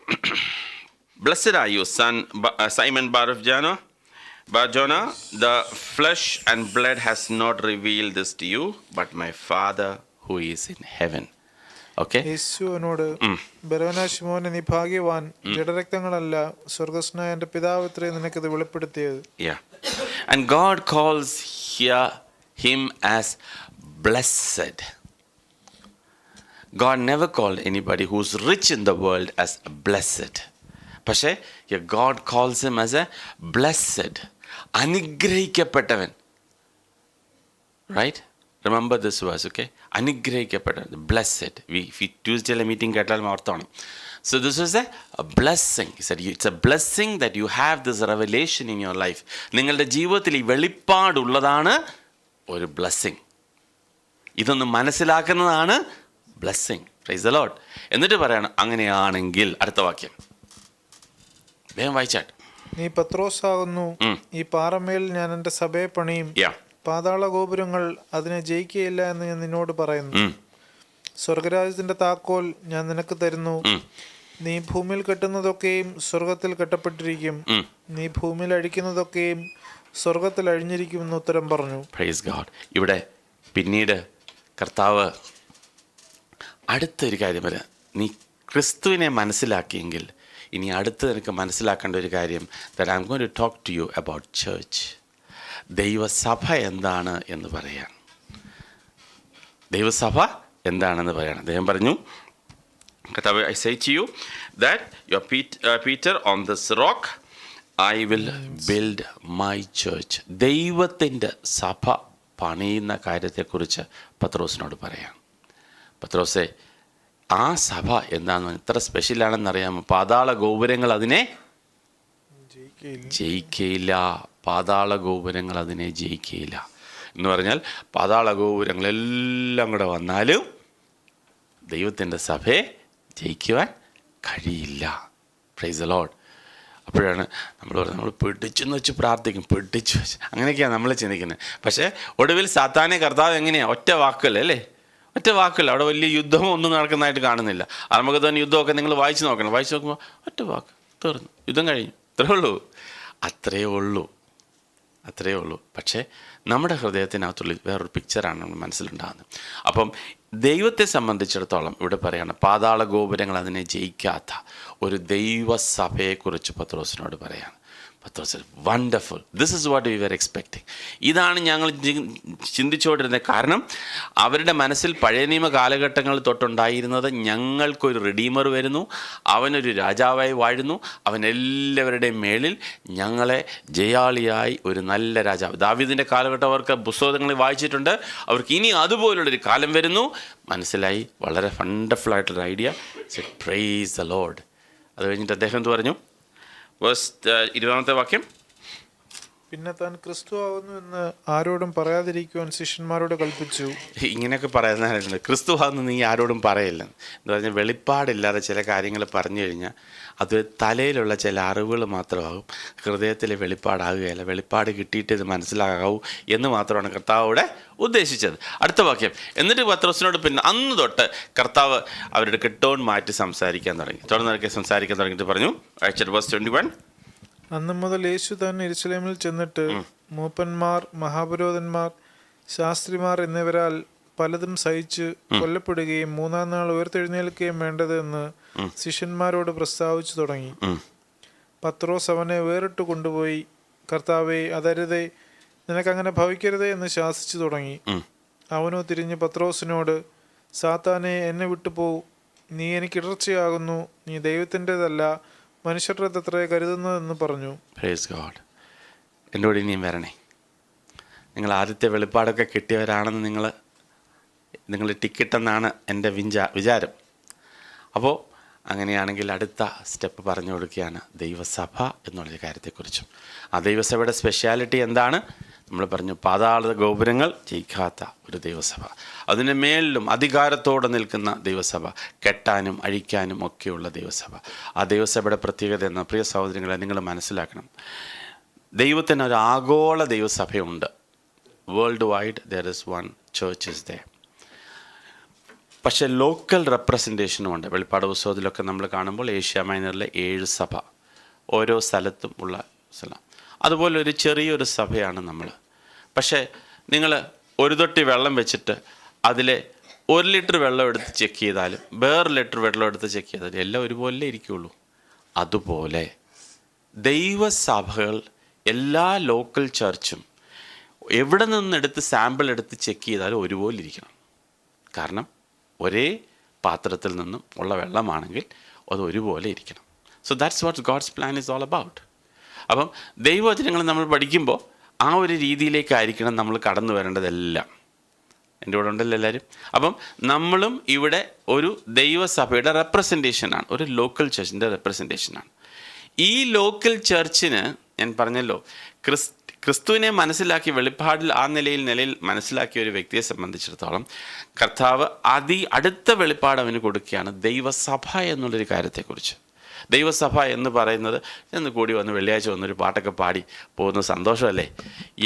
Blessed are you, Simon Bar-Jonah, the flesh and blood has not revealed this to you, but my Father who is in heaven. Okay? യേശുവിനോട്, ബരവനായ ശിമോനെ, നീ ഭാഗ്യവാൻ, ജഡരക്തങ്ങളല്ല സ്വർഗ്ഗസ്ഥനായ എൻ്റെ പിതാവ് അത്രേ നിനക്കിത് വെളിപ്പെടുത്തിയത്. Yeah. And God calls here him as blessed. God never called anybody who's rich in the world as blessed. പക്ഷേ God calls him as a blessed, അനുഗ്രഹിക്കപ്പെട്ടവൻ. Right? Remember this verse, okay? അനുഗ്രഹിക്കപ്പെട്ടവൻ, blessed. We Tuesday meeting കേട്ടാൽ ഓർത്തോണം. So this is a blessing. He said it's a blessing that you have this revelation in your life. നിങ്ങളുടെ ജീവിതത്തിൽ ഈ വെളിപ്പാടുള്ളതാണ് ഒരു ബ്ലെസ്സിങ്. ഇതൊന്ന് മനസ്സിലാക്കുന്നതാണ് ബ്ലെസ്സിങ്. Praise the Lord. എന്നിട്ട് പറയാണ്, അങ്ങനെയാണെങ്കിൽ അടുത്ത വാക്യം വേഗം വായിച്ചാട്ട്. നീ പത്രോസാകുന്നു, ഈ പാറമേൽ ഞാൻ എൻ്റെ സഭയെ പണിയും, പാതാള ഗോപുരങ്ങൾ അതിനെ ജയിക്കുകയില്ല എന്ന് ഞാൻ നിന്നോട് പറയുന്നു. സ്വർഗരാജ്യത്തിന്റെ താക്കോൽ ഞാൻ നിനക്ക് തരുന്നു. നീ ഭൂമിയിൽ കെട്ടുന്നതൊക്കെയും സ്വർഗത്തിൽ കെട്ടപ്പെട്ടിരിക്കും, നീ ഭൂമിയിൽ അഴിക്കുന്നതൊക്കെയും സ്വർഗത്തിൽ അഴിഞ്ഞിരിക്കുമെന്ന് ഉത്തരം പറഞ്ഞു. Praise God. ഇവിടെ പിന്നീട് കർത്താവ് അടുത്തൊരു കാര്യം വരെ, നീ ക്രിസ്തുവിനെ മനസ്സിലാക്കിയെങ്കിൽ ഇനി അടുത്ത് നിനക്ക് മനസ്സിലാക്കേണ്ട ഒരു കാര്യം, that I'm going to talk to you about church. ദൈവസഭ എന്താണ് എന്ന് പറയാൻ. ദൈവസഭ എന്താണെന്ന് പറയണം. അദ്ദേഹം പറഞ്ഞു, കർത്താവ്, I say to you that you are Peter, on this rock I will build my church. ദൈവത്തിൻ്റെ സഭ പണിയുന്ന കാര്യത്തെക്കുറിച്ച് പത്രോസിനോട് പറയാം. പത്രോസേ, ആ സഭ എന്താണെന്ന് ഇത്ര സ്പെഷ്യലാണെന്നറിയാമോ? പാതാള ഗോപുരങ്ങൾ അതിനെ ജയിക്കയില്ല. പാതാള ഗോപുരങ്ങൾ അതിനെ ജയിക്കയില്ല എന്ന് പറഞ്ഞാൽ, പാതാള ഗോപുരങ്ങളെല്ലാം കൂടെ വന്നാലും ദൈവത്തിൻ്റെ സഭയെ ജയിക്കുവാൻ കഴിയില്ല. Praise the Lord. അപ്പോഴാണ് നമ്മൾ പിടിച്ചെന്ന് വെച്ച് പ്രാർത്ഥിക്കും, പിടിച്ചു വെച്ച്, അങ്ങനെയൊക്കെയാണ് നമ്മൾ ചിന്തിക്കുന്നത്. പക്ഷേ ഒടുവിൽ സാത്താനെ കർത്താവ് എങ്ങനെയാണ്? ഒറ്റ വാക്കല്ലേ, ഒറ്റ വാക്കല്ല. അവിടെ വലിയ യുദ്ധമോ ഒന്നും നടക്കുന്നതായിട്ട് കാണുന്നില്ല. അർമഗദോൻ യുദ്ധമൊക്കെ നിങ്ങൾ വായിച്ച് നോക്കണം. വായിച്ച് നോക്കുമ്പോൾ ഒറ്റ വാക്ക് തീർന്നു, യുദ്ധം കഴിഞ്ഞു, അത്രയേ ഉള്ളൂ. പക്ഷേ നമ്മുടെ ഹൃദയത്തിനകത്തുള്ളിൽ വേറൊരു പിക്ചറാണ് നമ്മൾ മനസ്സിലുണ്ടാകുന്നത്. അപ്പം ദൈവത്തെ സംബന്ധിച്ചിടത്തോളം ഇവിടെ പറയാണ്, പാതാള ഗോപുരങ്ങൾ അതിനെ ജയിക്കാത്ത ഒരു ദൈവസഭയെക്കുറിച്ച് പത്രോസിനോട് പറയാണ്. Pathros, wonderful, this is what we were expecting. ഇതാണ് ഞങ്ങൾ ചിന്തിച്ചുകൊണ്ടിരുന്നത്. കാരണം അവരുടെ മനസ്സിൽ പഴയ നിയമ കാലഘട്ടങ്ങളിൽ തൊട്ടുണ്ടായിരുന്നത്, ഞങ്ങൾക്കൊരു റിഡീമർ വരുന്നു, അവനൊരു രാജാവായി വാഴുന്നു, അവൻ എല്ലാവരുടെയും മേളിൽ ഞങ്ങളെ ജയാളിയായി ഒരു നല്ല രാജാവ്. ദാവീദിൻ്റെ കാലഘട്ടം അവർക്ക് പുസ്തകങ്ങളിൽ വായിച്ചിട്ടുണ്ട്. അവർക്ക് ഇനി അതുപോലുള്ളൊരു കാലം വരുന്നു. മനസ്സിലായി. വളരെ വണ്ടർഫുൾ ആയിട്ടുള്ളൊരു ഐഡിയ. Praise the Lord. അത് കഴിഞ്ഞിട്ട് അദ്ദേഹം എന്ത് പറഞ്ഞു? 20ാമത്തെ വാക്യം. പിന്നെ താൻ ക്രിസ്തു ആകുന്നു എന്ന് ആരോടും പറയാതിരിക്കുവാൻ ശിഷ്യന്മാരോട് കൽപ്പിച്ചു. ഇങ്ങനെയൊക്കെ പറയുന്നതായിരുന്നു, ക്രിസ്തു ആകുന്നു നീ ആരോടും പറയില്ല എന്ന് പറഞ്ഞാൽ, വെളിപ്പാടില്ലാതെ ചില കാര്യങ്ങൾ പറഞ്ഞു കഴിഞ്ഞാൽ അത് തലയിലുള്ള ചില അറിവുകൾ മാത്രമാകും, ഹൃദയത്തിലെ വെളിപ്പാടാകുകയല്ല. വെളിപ്പാട് കിട്ടിയിട്ട് ഇത് മനസ്സിലാകാവൂ എന്ന് മാത്രമാണ് കർത്താവോടെ ഉദ്ദേശിച്ചത്. അടുത്ത വാക്യം. എന്നിട്ട് പത്രോസിനോട് പിന്നെ അന്ന് തൊട്ട് കർത്താവ് അവരുടെ ടോൺ മാറ്റി സംസാരിക്കാൻ തുടങ്ങിയിട്ട് പറഞ്ഞു, verse 21. അന്ന് മുതൽ യേശു തന്നെ യെരൂശലേമിൽ ചെന്നിട്ട് മൂപ്പന്മാർ, മഹാപുരോഹിതന്മാർ, ശാസ്ത്രിമാർ എന്നിവരാൽ പലതും സഹിച്ച് കൊല്ലപ്പെടുകയും 3-ാം നാൾ ഉയർത്തെഴുന്നേൽക്കുകയും വേണ്ടത് എന്ന് ശിഷ്യന്മാരോട് പ്രസ്താവിച്ചു തുടങ്ങി. പത്രോസ് അവനെ വേറിട്ട് കൊണ്ടുപോയി, കർത്താവേ, അതരുതേ, നിനക്കങ്ങനെ ഭവിക്കരുതേ എന്ന് ശാസിച്ചു തുടങ്ങി. അവനോ തിരിഞ്ഞ് പത്രോസിനോട്, സാത്താനെ, എന്നെ വിട്ടുപോ, നീ എനിക്ക് ഇടർച്ചയാകുന്നു, നീ ദൈവത്തിൻ്റെതല്ല മനുഷ്യരുടെ അത്രേ കരുതുന്നതെന്ന് പറഞ്ഞു. Praise God. എന്നോട് ഇനിയും വരണേ. നിങ്ങൾ ആദ്യത്തെ വെളിപ്പാടൊക്കെ കിട്ടിയവരാണെന്ന് നിങ്ങൾ ടിക്കറ്റെന്നാണ് എൻ്റെ വിചാരം. അപ്പോൾ അങ്ങനെയാണെങ്കിൽ അടുത്ത സ്റ്റെപ്പ് പറഞ്ഞു കൊടുക്കുകയാണ് ദൈവസഭ എന്നുള്ളൊരു കാര്യത്തെക്കുറിച്ചും. ആ ദൈവസഭയുടെ സ്പെഷ്യാലിറ്റി എന്താണ്? നമ്മൾ പറഞ്ഞു, പാതാള ഗോപുരങ്ങൾ ജയിക്കാത്ത ഒരു ദൈവസഭ, അതിന് മേലിലും അധികാരത്തോടെ നിൽക്കുന്ന ദൈവസഭ, കെട്ടാനും അഴിക്കാനും ഒക്കെയുള്ള ദൈവസഭ. ആ ദൈവസഭയുടെ പ്രത്യേകത എന്ന പ്രിയ സഹോദരങ്ങളെ നിങ്ങൾ മനസ്സിലാക്കണം. ദൈവത്തിന് ഒരു ആഗോള ദൈവസഭയുണ്ട്. World wide there is one church is there. പക്ഷേ ലോക്കൽ റെപ്രസെൻറ്റേഷനും ഉണ്ട്. വെളിപ്പാട് പുസ്തകത്തിലൊക്കെ നമ്മൾ കാണുമ്പോൾ ഏഷ്യ മൈനറിലെ 7 സഭ, ഓരോ സ്ഥലത്തും ഉള്ള സ്ഥലം. അതുപോലെ ഒരു ചെറിയൊരു സഭയാണ് നമ്മൾ. പക്ഷേ നിങ്ങൾ ഒരു തൊട്ടി വെള്ളം വെച്ചിട്ട് അതിലെ 1 ലിറ്റർ വെള്ളം എടുത്ത് ചെക്ക് ചെയ്താലും വേറെ ലിറ്റർ വെള്ളം എടുത്ത് ചെക്ക് ചെയ്താലും എല്ലാം ഒരുപോലെ ഇരിക്കുകയുള്ളൂ. അതുപോലെ ദൈവസഭകൾ എല്ലാ ലോക്കൽ ചർച്ചും എവിടെ നിന്നെടുത്ത് സാമ്പിൾ എടുത്ത് ചെക്ക് ചെയ്താലും ഒരുപോലെ ഇരിക്കണം. കാരണം ഒരേ പാത്രത്തിൽ നിന്നും ഉള്ള വെള്ളമാണെങ്കിൽ അത് ഒരുപോലെ ഇരിക്കണം. So that's what God's plan is all about. അപ്പം ദൈവവചനങ്ങൾ നമ്മൾ പഠിക്കുമ്പോൾ ആ ഒരു രീതിയിലേക്കായിരിക്കണം നമ്മൾ കടന്നു വരേണ്ടതെല്ലാം. എൻ്റെ കൂടെ ഉണ്ടല്ലോ എല്ലാവരും. അപ്പം നമ്മളും ഇവിടെ ഒരു ദൈവസഭയുടെ റെപ്രസെൻറ്റേഷനാണ്, ഒരു ലോക്കൽ ചർച്ചിൻ്റെ റെപ്രസെൻറ്റേഷനാണ്. ഈ ലോക്കൽ ചർച്ചിന് ഞാൻ പറഞ്ഞല്ലോ, ക്രിസ്തുവിനെ മനസ്സിലാക്കി വെളിപ്പാടിൽ ആ നിലയിൽ മനസ്സിലാക്കിയ ഒരു വ്യക്തിയെ സംബന്ധിച്ചിടത്തോളം കർത്താവ് അടുത്ത വെളിപ്പാട് അവന് കൊടുക്കുകയാണ് ദൈവസഭ എന്നുള്ളൊരു കാര്യത്തെക്കുറിച്ച്. ദൈവസഭ എന്ന് പറയുന്നത് എന്ന് കൂടി വന്ന് വെള്ളിയാഴ്ച വന്നൊരു പാട്ടൊക്കെ പാടി പോകുന്ന സന്തോഷമല്ലേ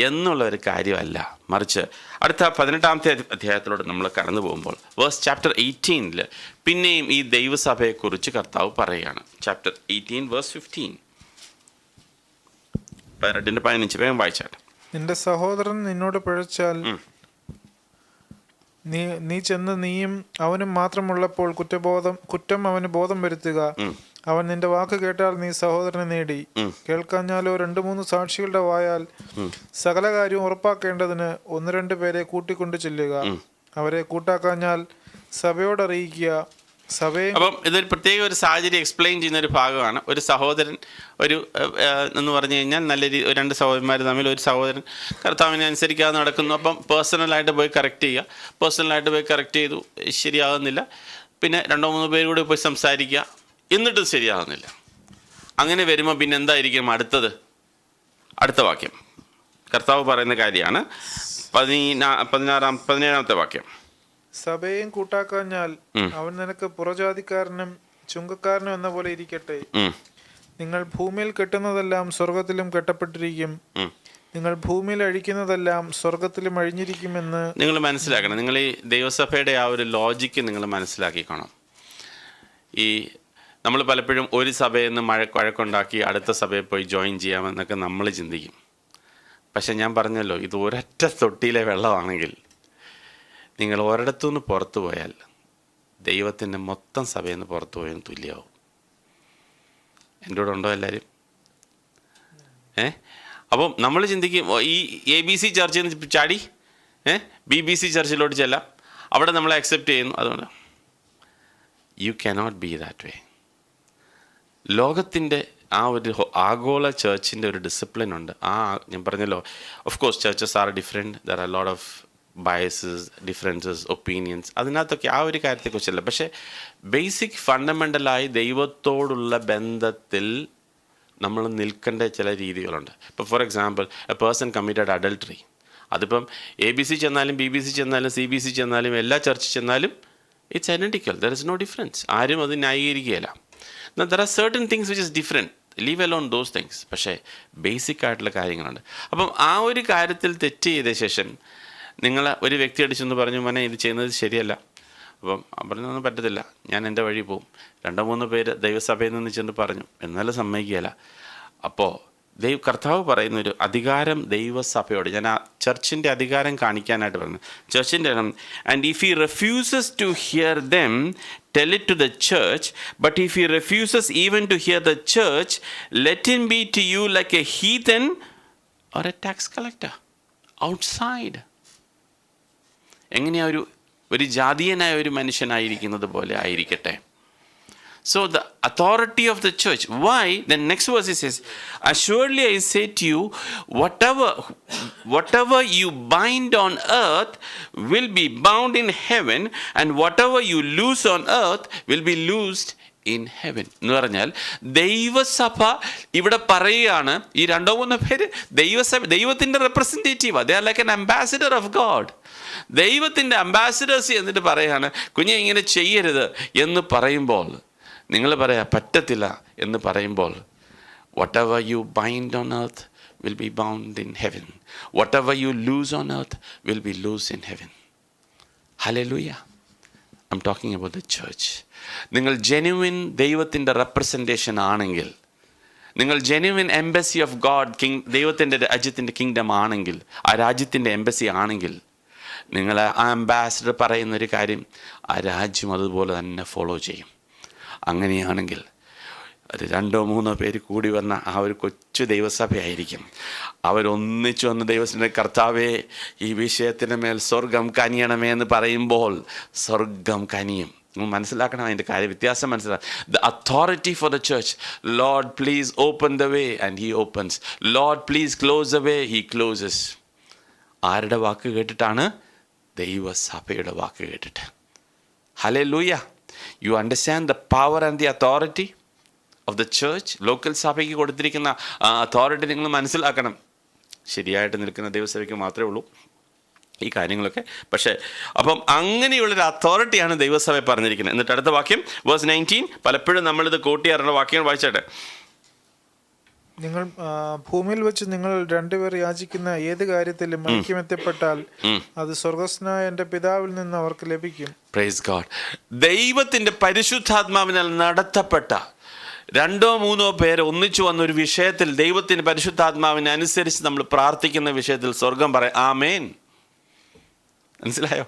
എന്നുള്ള ഒരു കാര്യമല്ല. മറിച്ച് അടുത്ത 18-ാമത്തെ അധ്യായത്തിലൂടെ നമ്മൾ കടന്നു പോകുമ്പോൾ വേഴ്സ് ചാപ്റ്റർ 18 പിന്നെയും ഈ ദൈവസഭയെക്കുറിച്ച് കർത്താവ് പറയുകയാണ്. ചാപ്റ്റർ 18 വേഴ്സ് 15, 15 വേഗം വായിച്ചാട്ടെ. നിന്റെ സഹോദരൻ നിന്നോട് പിഴച്ചാൽ നീ ചെന്ന് നീയും അവനും മാത്രമുള്ളപ്പോൾ കുറ്റം അവന് ബോധം വരുത്തുക. അവൻ നിന്റെ വാക്ക് കേട്ടാൽ നീ സഹോദരനെ നേടി. കേൾക്കാഞ്ഞാലോ 2-3 സാക്ഷികളുടെ വായാൽ സകല കാര്യവും ഉറപ്പാക്കേണ്ടതിന് 1-2 പേരെ കൂട്ടിക്കൊണ്ട് ചെല്ലുക. അവരെ കൂട്ടാക്കാഞ്ഞാൽ സഭയോട് അറിയിക്കുക. അപ്പം ഇതൊരു പ്രത്യേക ഒരു സാഹചര്യം എക്സ്പ്ലെയിൻ ചെയ്യുന്ന ഒരു ഭാഗമാണ്. ഒരു സഹോദരൻ എന്ന് പറഞ്ഞു കഴിഞ്ഞാൽ നല്ല 2 സഹോദരന്മാർ തമ്മിൽ ഒരു സഹോദരൻ കർത്താവിനെ അനുസരിക്കാതെ നടക്കുന്നു. അപ്പം പേഴ്സണലായിട്ട് പോയി കറക്റ്റ് ചെയ്തു, ശരിയാകുന്നില്ല. പിന്നെ 2-3 പേര് കൂടി പോയി സംസാരിക്കുക, എന്നിട്ടും ശരിയാകുന്നില്ല. അങ്ങനെ വരുമ്പോൾ പിന്നെ എന്തായിരിക്കും അടുത്ത വാക്യം കർത്താവ് പറയുന്ന കാര്യമാണ്. 17-ാമത്തെ വാക്യം. സഭയെയും കൂട്ടാക്കാഞ്ഞാൽ അവൻ നിനക്ക് പുറജാതിക്കാരനും ചുങ്കക്കാരനും എന്ന പോലെ ഇരിക്കട്ടെ. നിങ്ങൾ ഭൂമിയിൽ കെട്ടുന്നതെല്ലാം സ്വർഗത്തിലും കെട്ടപ്പെട്ടിരിക്കും, നിങ്ങൾ ഭൂമിയിൽ അഴിക്കുന്നതെല്ലാം സ്വർഗത്തിലും അഴിഞ്ഞിരിക്കുമെന്ന് നിങ്ങൾ മനസ്സിലാക്കണം. നിങ്ങൾ ഈ ദൈവസഭയുടെ ആ ഒരു ലോജിക്ക് നിങ്ങൾ മനസ്സിലാക്കിക്കണം. ഈ നമ്മൾ പലപ്പോഴും ഒരു സഭയിൽ നിന്ന് വഴക്കുണ്ടാക്കി അടുത്ത സഭയിൽ പോയി ജോയിൻ ചെയ്യാമെന്നൊക്കെ നമ്മൾ ചിന്തിക്കും. പക്ഷെ ഞാൻ പറഞ്ഞല്ലോ, ഇത് ഒരൊറ്റ തൊട്ടിയിലെ വെള്ളമാണെങ്കിൽ നിങ്ങൾ ഒരിടത്തുനിന്ന് പുറത്തു പോയാൽ ദൈവത്തിൻ്റെ മൊത്തം സഭയിൽ നിന്ന് പുറത്തു പോയതിന് തുല്യമാവും. എൻ്റെ കൂടെ ഉണ്ടോ എല്ലാവരും? അപ്പം നമ്മൾ ചിന്തിക്കും ഈ ABC ചർച്ചിൽ നിന്ന് ചാടി BBC ചർച്ചിലോട്ട് ചെല്ലാം, അവിടെ നമ്മളെ അക്സെപ്റ്റ് ചെയ്യുന്നു. അതുകൊണ്ട് you cannot be that way. ലോകത്തിൻ്റെ ആ ഒരു ആഗോള ചർച്ചിൻ്റെ ഒരു ഡിസിപ്ലിൻ ഉണ്ട്. ഞാൻ പറഞ്ഞല്ലോ, of course churches are different, there are lot of biases, differences, opinions, അതിനകത്തൊക്കെ ആ ഒരു കാര്യത്തെക്കുറിച്ചല്ല. പക്ഷേ ബേസിക് ഫണ്ടമെൻ്റലായി ദൈവത്തോടുള്ള ബന്ധത്തിൽ നമ്മൾ നിൽക്കേണ്ട ചില രീതികളുണ്ട്. ഇപ്പോൾ for example, A person committed adultery, അതിപ്പം ABC ചെന്നാലും BBC ചെന്നാലും CBC ചെന്നാലും എല്ലാ ചർച്ചിൽ ചെന്നാലും it's identical, there is no difference. ആരും അത് ന്യായീകരിക്കുകയില്ല. There are certain things which is different, leave alone those things. പക്ഷേ ബേസിക് ആയിട്ടുള്ള കാര്യങ്ങളുണ്ട്. അപ്പം ആ ഒരു കാര്യത്തിൽ തെറ്റ് ചെയ്ത ശേഷം നിങ്ങൾ ഒരു വ്യക്തി അടിച്ചെന്ന് പറഞ്ഞു, മോനെ ഇത് ചെയ്യുന്നത് ശരിയല്ല. അപ്പം പറഞ്ഞൊന്നും പറ്റത്തില്ല, ഞാൻ എൻ്റെ വഴി പോവും. 2-3 പേര് ദൈവസഭയിൽ നിന്ന് ചെന്ന് പറഞ്ഞു, എന്നാലും സമ്മതിക്കുകയില്ല. അപ്പോൾ കർത്താവ് പറയുന്നൊരു അധികാരം ദൈവസഭയോട്, ഞാൻ ആ ചർച്ചിൻ്റെ അധികാരം കാണിക്കാനായിട്ട് പറഞ്ഞു. ചർച്ചിൻ്റെ and if he refuses to hear them tell it to the church, but if he refuses even to hear the church, let him be to you like a heathen or a tax collector outside. എങ്ങനെയാ ഒരു ജാതീയനായ ഒരു മനുഷ്യനായിരിക്കുന്നത് പോലെ ആയിരിക്കട്ടെ. So the authority of the church. Why? The next verse it says, assuredly I say to you, whatever you bind on earth will be bound in heaven, and whatever you loose on earth will be loosed in heaven. എന്ന് പറഞ്ഞാൽ ദൈവസഭ ഇവിടെ പറയുകയാണ്, ഈ 2-3 പേര് ദൈവത്തിൻ്റെ representative. They are like an ambassador of God. ദൈവത്തിൻ്റെ അംബാസിഡേഴ്സ് എന്നിട്ട് പറയാണ്, കുഞ്ഞെ ഇങ്ങനെ ചെയ്യരുത് എന്ന് പറയുമ്പോൾ, നിങ്ങൾ പറയാ പറ്റത്തില്ല എന്ന് പറയുമ്പോൾ, whatever you bind on earth will be bound in heaven, whatever you loose on earth will be loosed in heaven. Hallelujah. I'm talking about the church. നിങ്ങൾ ജെന്യുവിൻ ദൈവത്തിൻ്റെ റെപ്രസെൻറ്റേഷൻ ആണെങ്കിൽ, നിങ്ങൾ ജെന്യുവിൻ എംബസി ഓഫ് ഗോഡ്, ദൈവത്തിൻ്റെ രാജ്യത്തിൻ്റെ കിങ്ഡം ആണെങ്കിൽ, ആ രാജ്യത്തിൻ്റെ എംബസി ആണെങ്കിൽ, നിങ്ങൾ ആ അംബാസിഡർ പറയുന്നൊരു കാര്യം ആ രാജ്യം അതുപോലെ തന്നെ ഫോളോ ചെയ്യും. അങ്ങനെയാണെങ്കിൽ ഒരു 2-3 പേര് കൂടി വന്ന ആ ഒരു കൊച്ചു ദൈവസഭയായിരിക്കും. അവരൊന്നിച്ചു വന്ന് ദൈവത്തിൻ്റെ കർത്താവേ ഈ വിഷയത്തിൻ്റെ മേൽ സ്വർഗം കനിയണമേ എന്ന് പറയുമ്പോൾ സ്വർഗം കനിയും. മനസ്സിലാക്കണം, അതിൻ്റെ കാര്യം വ്യത്യാസം മനസ്സിലാക്കണം. The authority for the church, Lord please open the way and he opens, Lord please close the way he closes. ആരുടെ വാക്ക് കേട്ടിട്ടാണ്? ദൈവസഭയുടെ വാക്ക് കേട്ടിട്ട്. Hallelujah. You understand the power and the authority of the church. Local സഭയ്ക്ക് കൊടുത്തിരിക്കുന്ന അതോറിറ്റി നിങ്ങൾ മനസ്സിലാക്കണം. ശരിയായിട്ട് നിൽക്കുന്ന ദൈവസഭയ്ക്ക് മാത്രമേ ഉള്ളൂ ഈ കാര്യങ്ങളൊക്കെ. പക്ഷേ അപ്പം അങ്ങനെയുള്ളൊരു അതോറിറ്റിയാണ് ദൈവസഭ പറഞ്ഞിരിക്കുന്നത്. എന്നിട്ട് അടുത്ത വാക്യം വേഴ്സ് 19, പലപ്പോഴും നമ്മളിത് കൂട്ടിയാറുള്ള വാക്യങ്ങൾ വായിച്ചേട്ടെ. നിങ്ങൾ ഭൂമിയിൽ വെച്ച് നിങ്ങൾ 2 പേർ യാചിക്കുന്ന ഏത് കാര്യത്തിലും ഐക്യമെത്തപ്പെട്ടാൽ അത് സ്വർഗസ്നായ എൻ്റെ പിതാവിൽ നിന്ന് അവർക്ക് ലഭിക്കും. Praise God. ദൈവത്തിൻ്റെ പരിശുദ്ധാത്മാവിനാൽ നടത്തപ്പെട്ട 2-3 പേര് ഒന്നിച്ചു വന്നൊരു വിഷയത്തിൽ, ദൈവത്തിൻ്റെ പരിശുദ്ധാത്മാവിനെ അനുസരിച്ച് നമ്മൾ പ്രാർത്ഥിക്കുന്ന വിഷയത്തിൽ സ്വർഗം പറയാം ആമേൻ. മനസ്സിലായോ?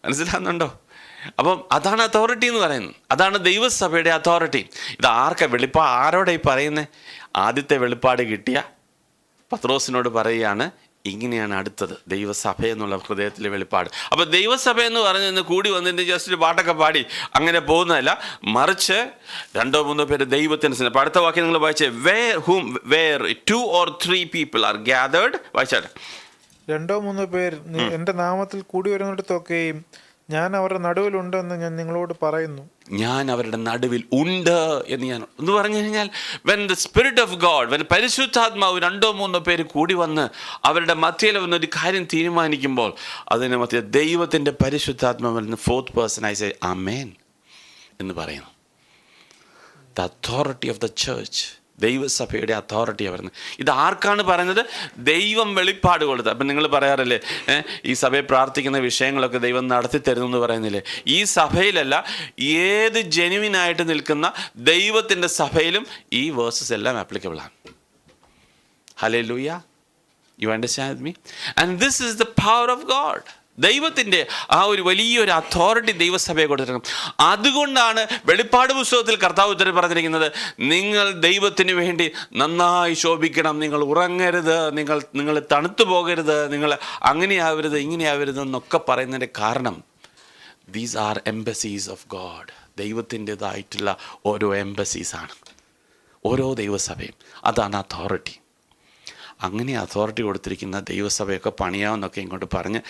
മനസ്സിലാകുന്നുണ്ടോ? അപ്പം അതാണ് അതോറിറ്റി എന്ന് പറയുന്നത്. അതാണ് ദൈവസഭയുടെ അതോറിറ്റി. ഇത് ആരോടെ ഈ പറയുന്നത്? ആദ്യത്തെ വെളിപ്പാട് കിട്ടിയ പത്രോസിനോട് പറയുകയാണ്, ഇങ്ങനെയാണ് അടുത്തത് ദൈവസഭ എന്നുള്ള ഹൃദയത്തിലെ വെളിപ്പാട്. അപ്പോൾ ദൈവസഭ എന്ന് പറഞ്ഞ് കൂടി വന്നിട്ട് ജസ്റ്റ് ഒരു പാട്ടൊക്കെ പാടി അങ്ങനെ പോകുന്നതല്ല, മറിച്ച് 2-3 പേര് ദൈവത്തിന്. അപ്പോൾ അടുത്ത വാക്യം നിങ്ങൾ വായിച്ചേ, where 2 or 3 people are gathered. വായിച്ചാട്ടെ. 2-3 പേർ എൻ്റെ നാമത്തിൽ കൂടി വരുന്നിടത്തൊക്കെയും ഞാൻ അവരുടെ നടുവിലുണ്ടെന്ന് ഞാൻ നിങ്ങളോട് പറയുന്നു. ഞാൻ അവരുടെ നടുവിൽ ഉണ്ട് എന്ന് പറഞ്ഞു കഴിഞ്ഞാൽ, when the spirit of God, when പരിശുദ്ധാത്മാവ് 2-3 പേര് കൂടി വന്ന് അവരുടെ മധ്യയിൽ വന്നൊരു കാര്യം തീരുമാനിക്കുമ്പോൾ, അതിന് മധ്യ ദൈവത്തിൻ്റെ പരിശുദ്ധാത്മാവ് 4th person I say ആമേൻ എന്ന് പറയുന്നു. The authority of the church, ദൈവസഭയുടെ അതോറിറ്റിയാണ് പറയുന്നത്. ഇത് ആർക്കാണ് പറയുന്നത്? ദൈവം വെളിപ്പാട് കൊടുത്തത്. അപ്പം നിങ്ങൾ പറയാറില്ലേ, ഈ സഭയിൽ പ്രാർത്ഥിക്കുന്ന വിഷയങ്ങളൊക്കെ ദൈവം നടത്തി തരുന്നു എന്ന് പറയുന്നില്ലേ? ഈ സഭയിലല്ല, ഏത് ജെനുവിനായിട്ട് നിൽക്കുന്ന ദൈവത്തിൻ്റെ സഭയിലും ഈ വേഴ്സസ് എല്ലാം ആപ്ലിക്കബിൾ ആണ്. Hallelujah. You understand me? And this is the power of God. ദൈവത്തിൻ്റെ ആ ഒരു വലിയൊരു അതോറിറ്റി ദൈവസഭയെ കൊടുത്തിരിക്കും. അതുകൊണ്ടാണ് വെളിപ്പാട് പുസ്തകത്തിൽ കർത്താവ് ഉത്തരം പറഞ്ഞിരിക്കുന്നത്, നിങ്ങൾ ദൈവത്തിന് വേണ്ടി നന്നായി ശോഭിക്കണം, നിങ്ങൾ ഉറങ്ങരുത്, നിങ്ങൾ തണുത്തു പോകരുത്, നിങ്ങൾ അങ്ങനെയാവരുത് ഇങ്ങനെയാവരുത് എന്നൊക്കെ പറയുന്നതിൻ്റെ കാരണം, these are embassies of God. ദൈവത്തിൻ്റെതായിട്ടുള്ള ഓരോ എംബസീസാണ് ഓരോ ദൈവസഭയും. അതാണ് അതോറിറ്റി. അങ്ങനെ അതോറിറ്റി കൊടുത്തിരിക്കുന്ന ദൈവസഭയൊക്കെ പണിയാമെന്നൊക്കെ ഇങ്ങോട്ട് പറഞ്ഞ്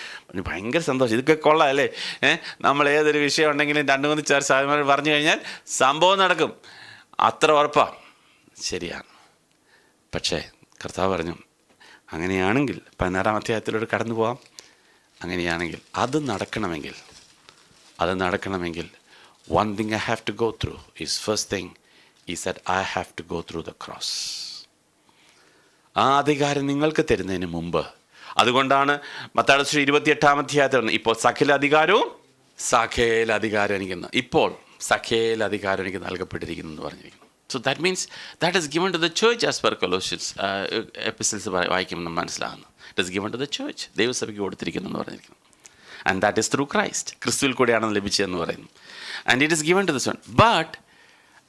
ഭയങ്കര സന്തോഷം. ഇതൊക്കെ കൊള്ളാം അല്ലേ? നമ്മൾ ഏതൊരു വിഷയം ഉണ്ടെങ്കിലും 2-3 ചർച്ച സാധനങ്ങൾ പറഞ്ഞു കഴിഞ്ഞാൽ സംഭവം നടക്കും, അത്ര ഉറപ്പാണ്. ശരിയാണ്. പക്ഷേ കർത്താവ് പറഞ്ഞു, അങ്ങനെയാണെങ്കിൽ 16-ാം അധ്യായത്തിലൂടെ കടന്നു പോകാം. അങ്ങനെയാണെങ്കിൽ അത് നടക്കണമെങ്കിൽ one thing I have to go through is, first thing is that I have to go through the cross. ആ അധികാരം നിങ്ങൾക്ക് തരുന്നതിന് മുമ്പ്. അതുകൊണ്ടാണ് മത്തായി 28-ാം അധ്യായത്തിൽ ഇപ്പോൾ സകല അധികാരം എനിക്ക് നൽകപ്പെട്ടിരിക്കുന്നു എന്ന് പറഞ്ഞിരിക്കുന്നു. So that means that is given to the church as per Colossians epistles വായിക്കുമ്പോൾ മനസ്സിലാകുന്നു. It is given to the church. ദൈവസഭയ്ക്ക് കൊടുത്തിരിക്കുന്നു എന്ന് പറഞ്ഞിരിക്കുന്നു. And that is through Christ. ക്രിസ്തുവിൽ കൂടെയാണ് ലഭിച്ചതെന്ന് പറയുന്നു. And it is given to the Son.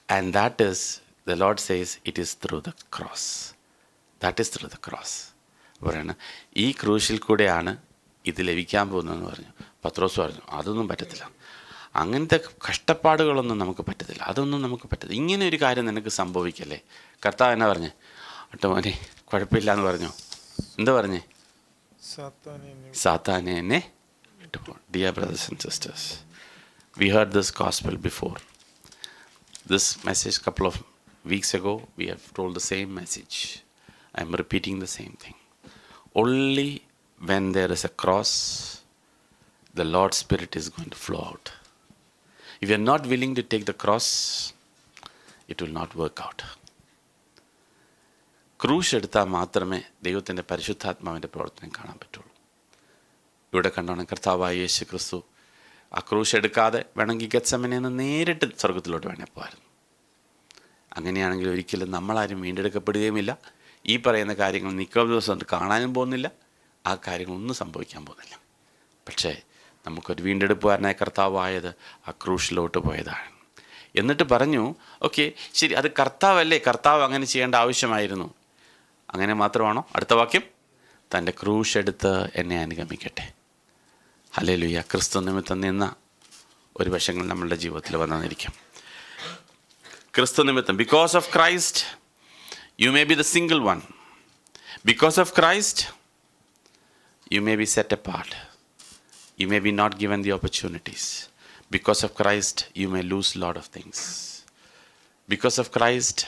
And that is, the Lord says, it is through the cross. That is through the cross. പറയണം, ഈ ക്രൂശിൽ കൂടെയാണ് ഇത് ലഭിക്കാൻ പോകുന്നതെന്ന് പറഞ്ഞു. പത്രോസ് പറഞ്ഞു, അതൊന്നും പറ്റത്തില്ല. അങ്ങനത്തെ കഷ്ടപ്പാടുകളൊന്നും നമുക്ക് പറ്റത്തില്ല. അതൊന്നും നമുക്ക് പറ്റത്തില്ല. ഇങ്ങനെ ഒരു കാര്യം നിനക്ക് സംഭവിക്കല്ലേ. കർത്താവ് എന്നാ പറഞ്ഞേ? ഒട്ടോ മോനെ കുഴപ്പമില്ല എന്ന് പറഞ്ഞോ? എന്താ പറഞ്ഞേ? സാത്താനെ എന്നെ വിട്ടുപോ. Dear brothers and sisters, we heard this gospel before. This message couple of weeks ago, we have told the same message. I am repeating the same thing. Only when there is a cross, the Lord's Spirit is going to flow out. If you are not willing to take the cross, it will not work out. ക്രൂശ് എടുത്താൽ മാത്രമേ ദൈവത്തിൻ്റെ പരിശുദ്ധാത്മാവിൻ്റെ പ്രവർത്തനം കാണാൻ പറ്റുള്ളൂ. ഇവിടെ കണ്ടോണം, കർത്താവായ യേശു ക്രിസ്തു ആ ക്രൂശ് എടുക്കാതെ വേണമെങ്കിൽ ഗെത്സമനെ നിന്ന് നേരിട്ട് സ്വർഗത്തിലോട്ട് വേണേ പോകായിരുന്നു. അങ്ങനെയാണെങ്കിൽ ഒരിക്കലും നമ്മളാരും വീണ്ടെടുക്കപ്പെടുകയുമില്ല. ഈ പറയുന്ന കാര്യങ്ങൾ നിൽക്കുന്ന ദിവസം കാണാനും പോകുന്നില്ല. ആ കാര്യങ്ങളൊന്നും സംഭവിക്കാൻ പോകുന്നില്ല. പക്ഷേ നമുക്കൊരു വീണ്ടെടുപ്പുകാരനായ കർത്താവായത് ആ ക്രൂശിലോട്ട് പോയതാണ്. എന്നിട്ട് പറഞ്ഞു, ഓക്കെ ശരി, അത് കർത്താവല്ലേ, കർത്താവ് അങ്ങനെ ചെയ്യേണ്ട ആവശ്യമായിരുന്നു. അങ്ങനെ മാത്രമാണോ? അടുത്ത വാക്യം, തൻ്റെ ക്രൂശ് എടുത്ത് എന്നെ അനുഗമിക്കട്ടെ. ഹല്ലേലൂയ. ക്രിസ്തു നിമിത്തം നിന്ന ഒരു വശങ്ങൾ നമ്മളുടെ ജീവിതത്തിൽ വന്നിരിക്കും. ക്രിസ്തു നിമിത്തം, because of Christ you may be the single one. Because of Christ you may be set apart. You may be not given the opportunities. Because of Christ, you may lose a lot of things. Because of Christ,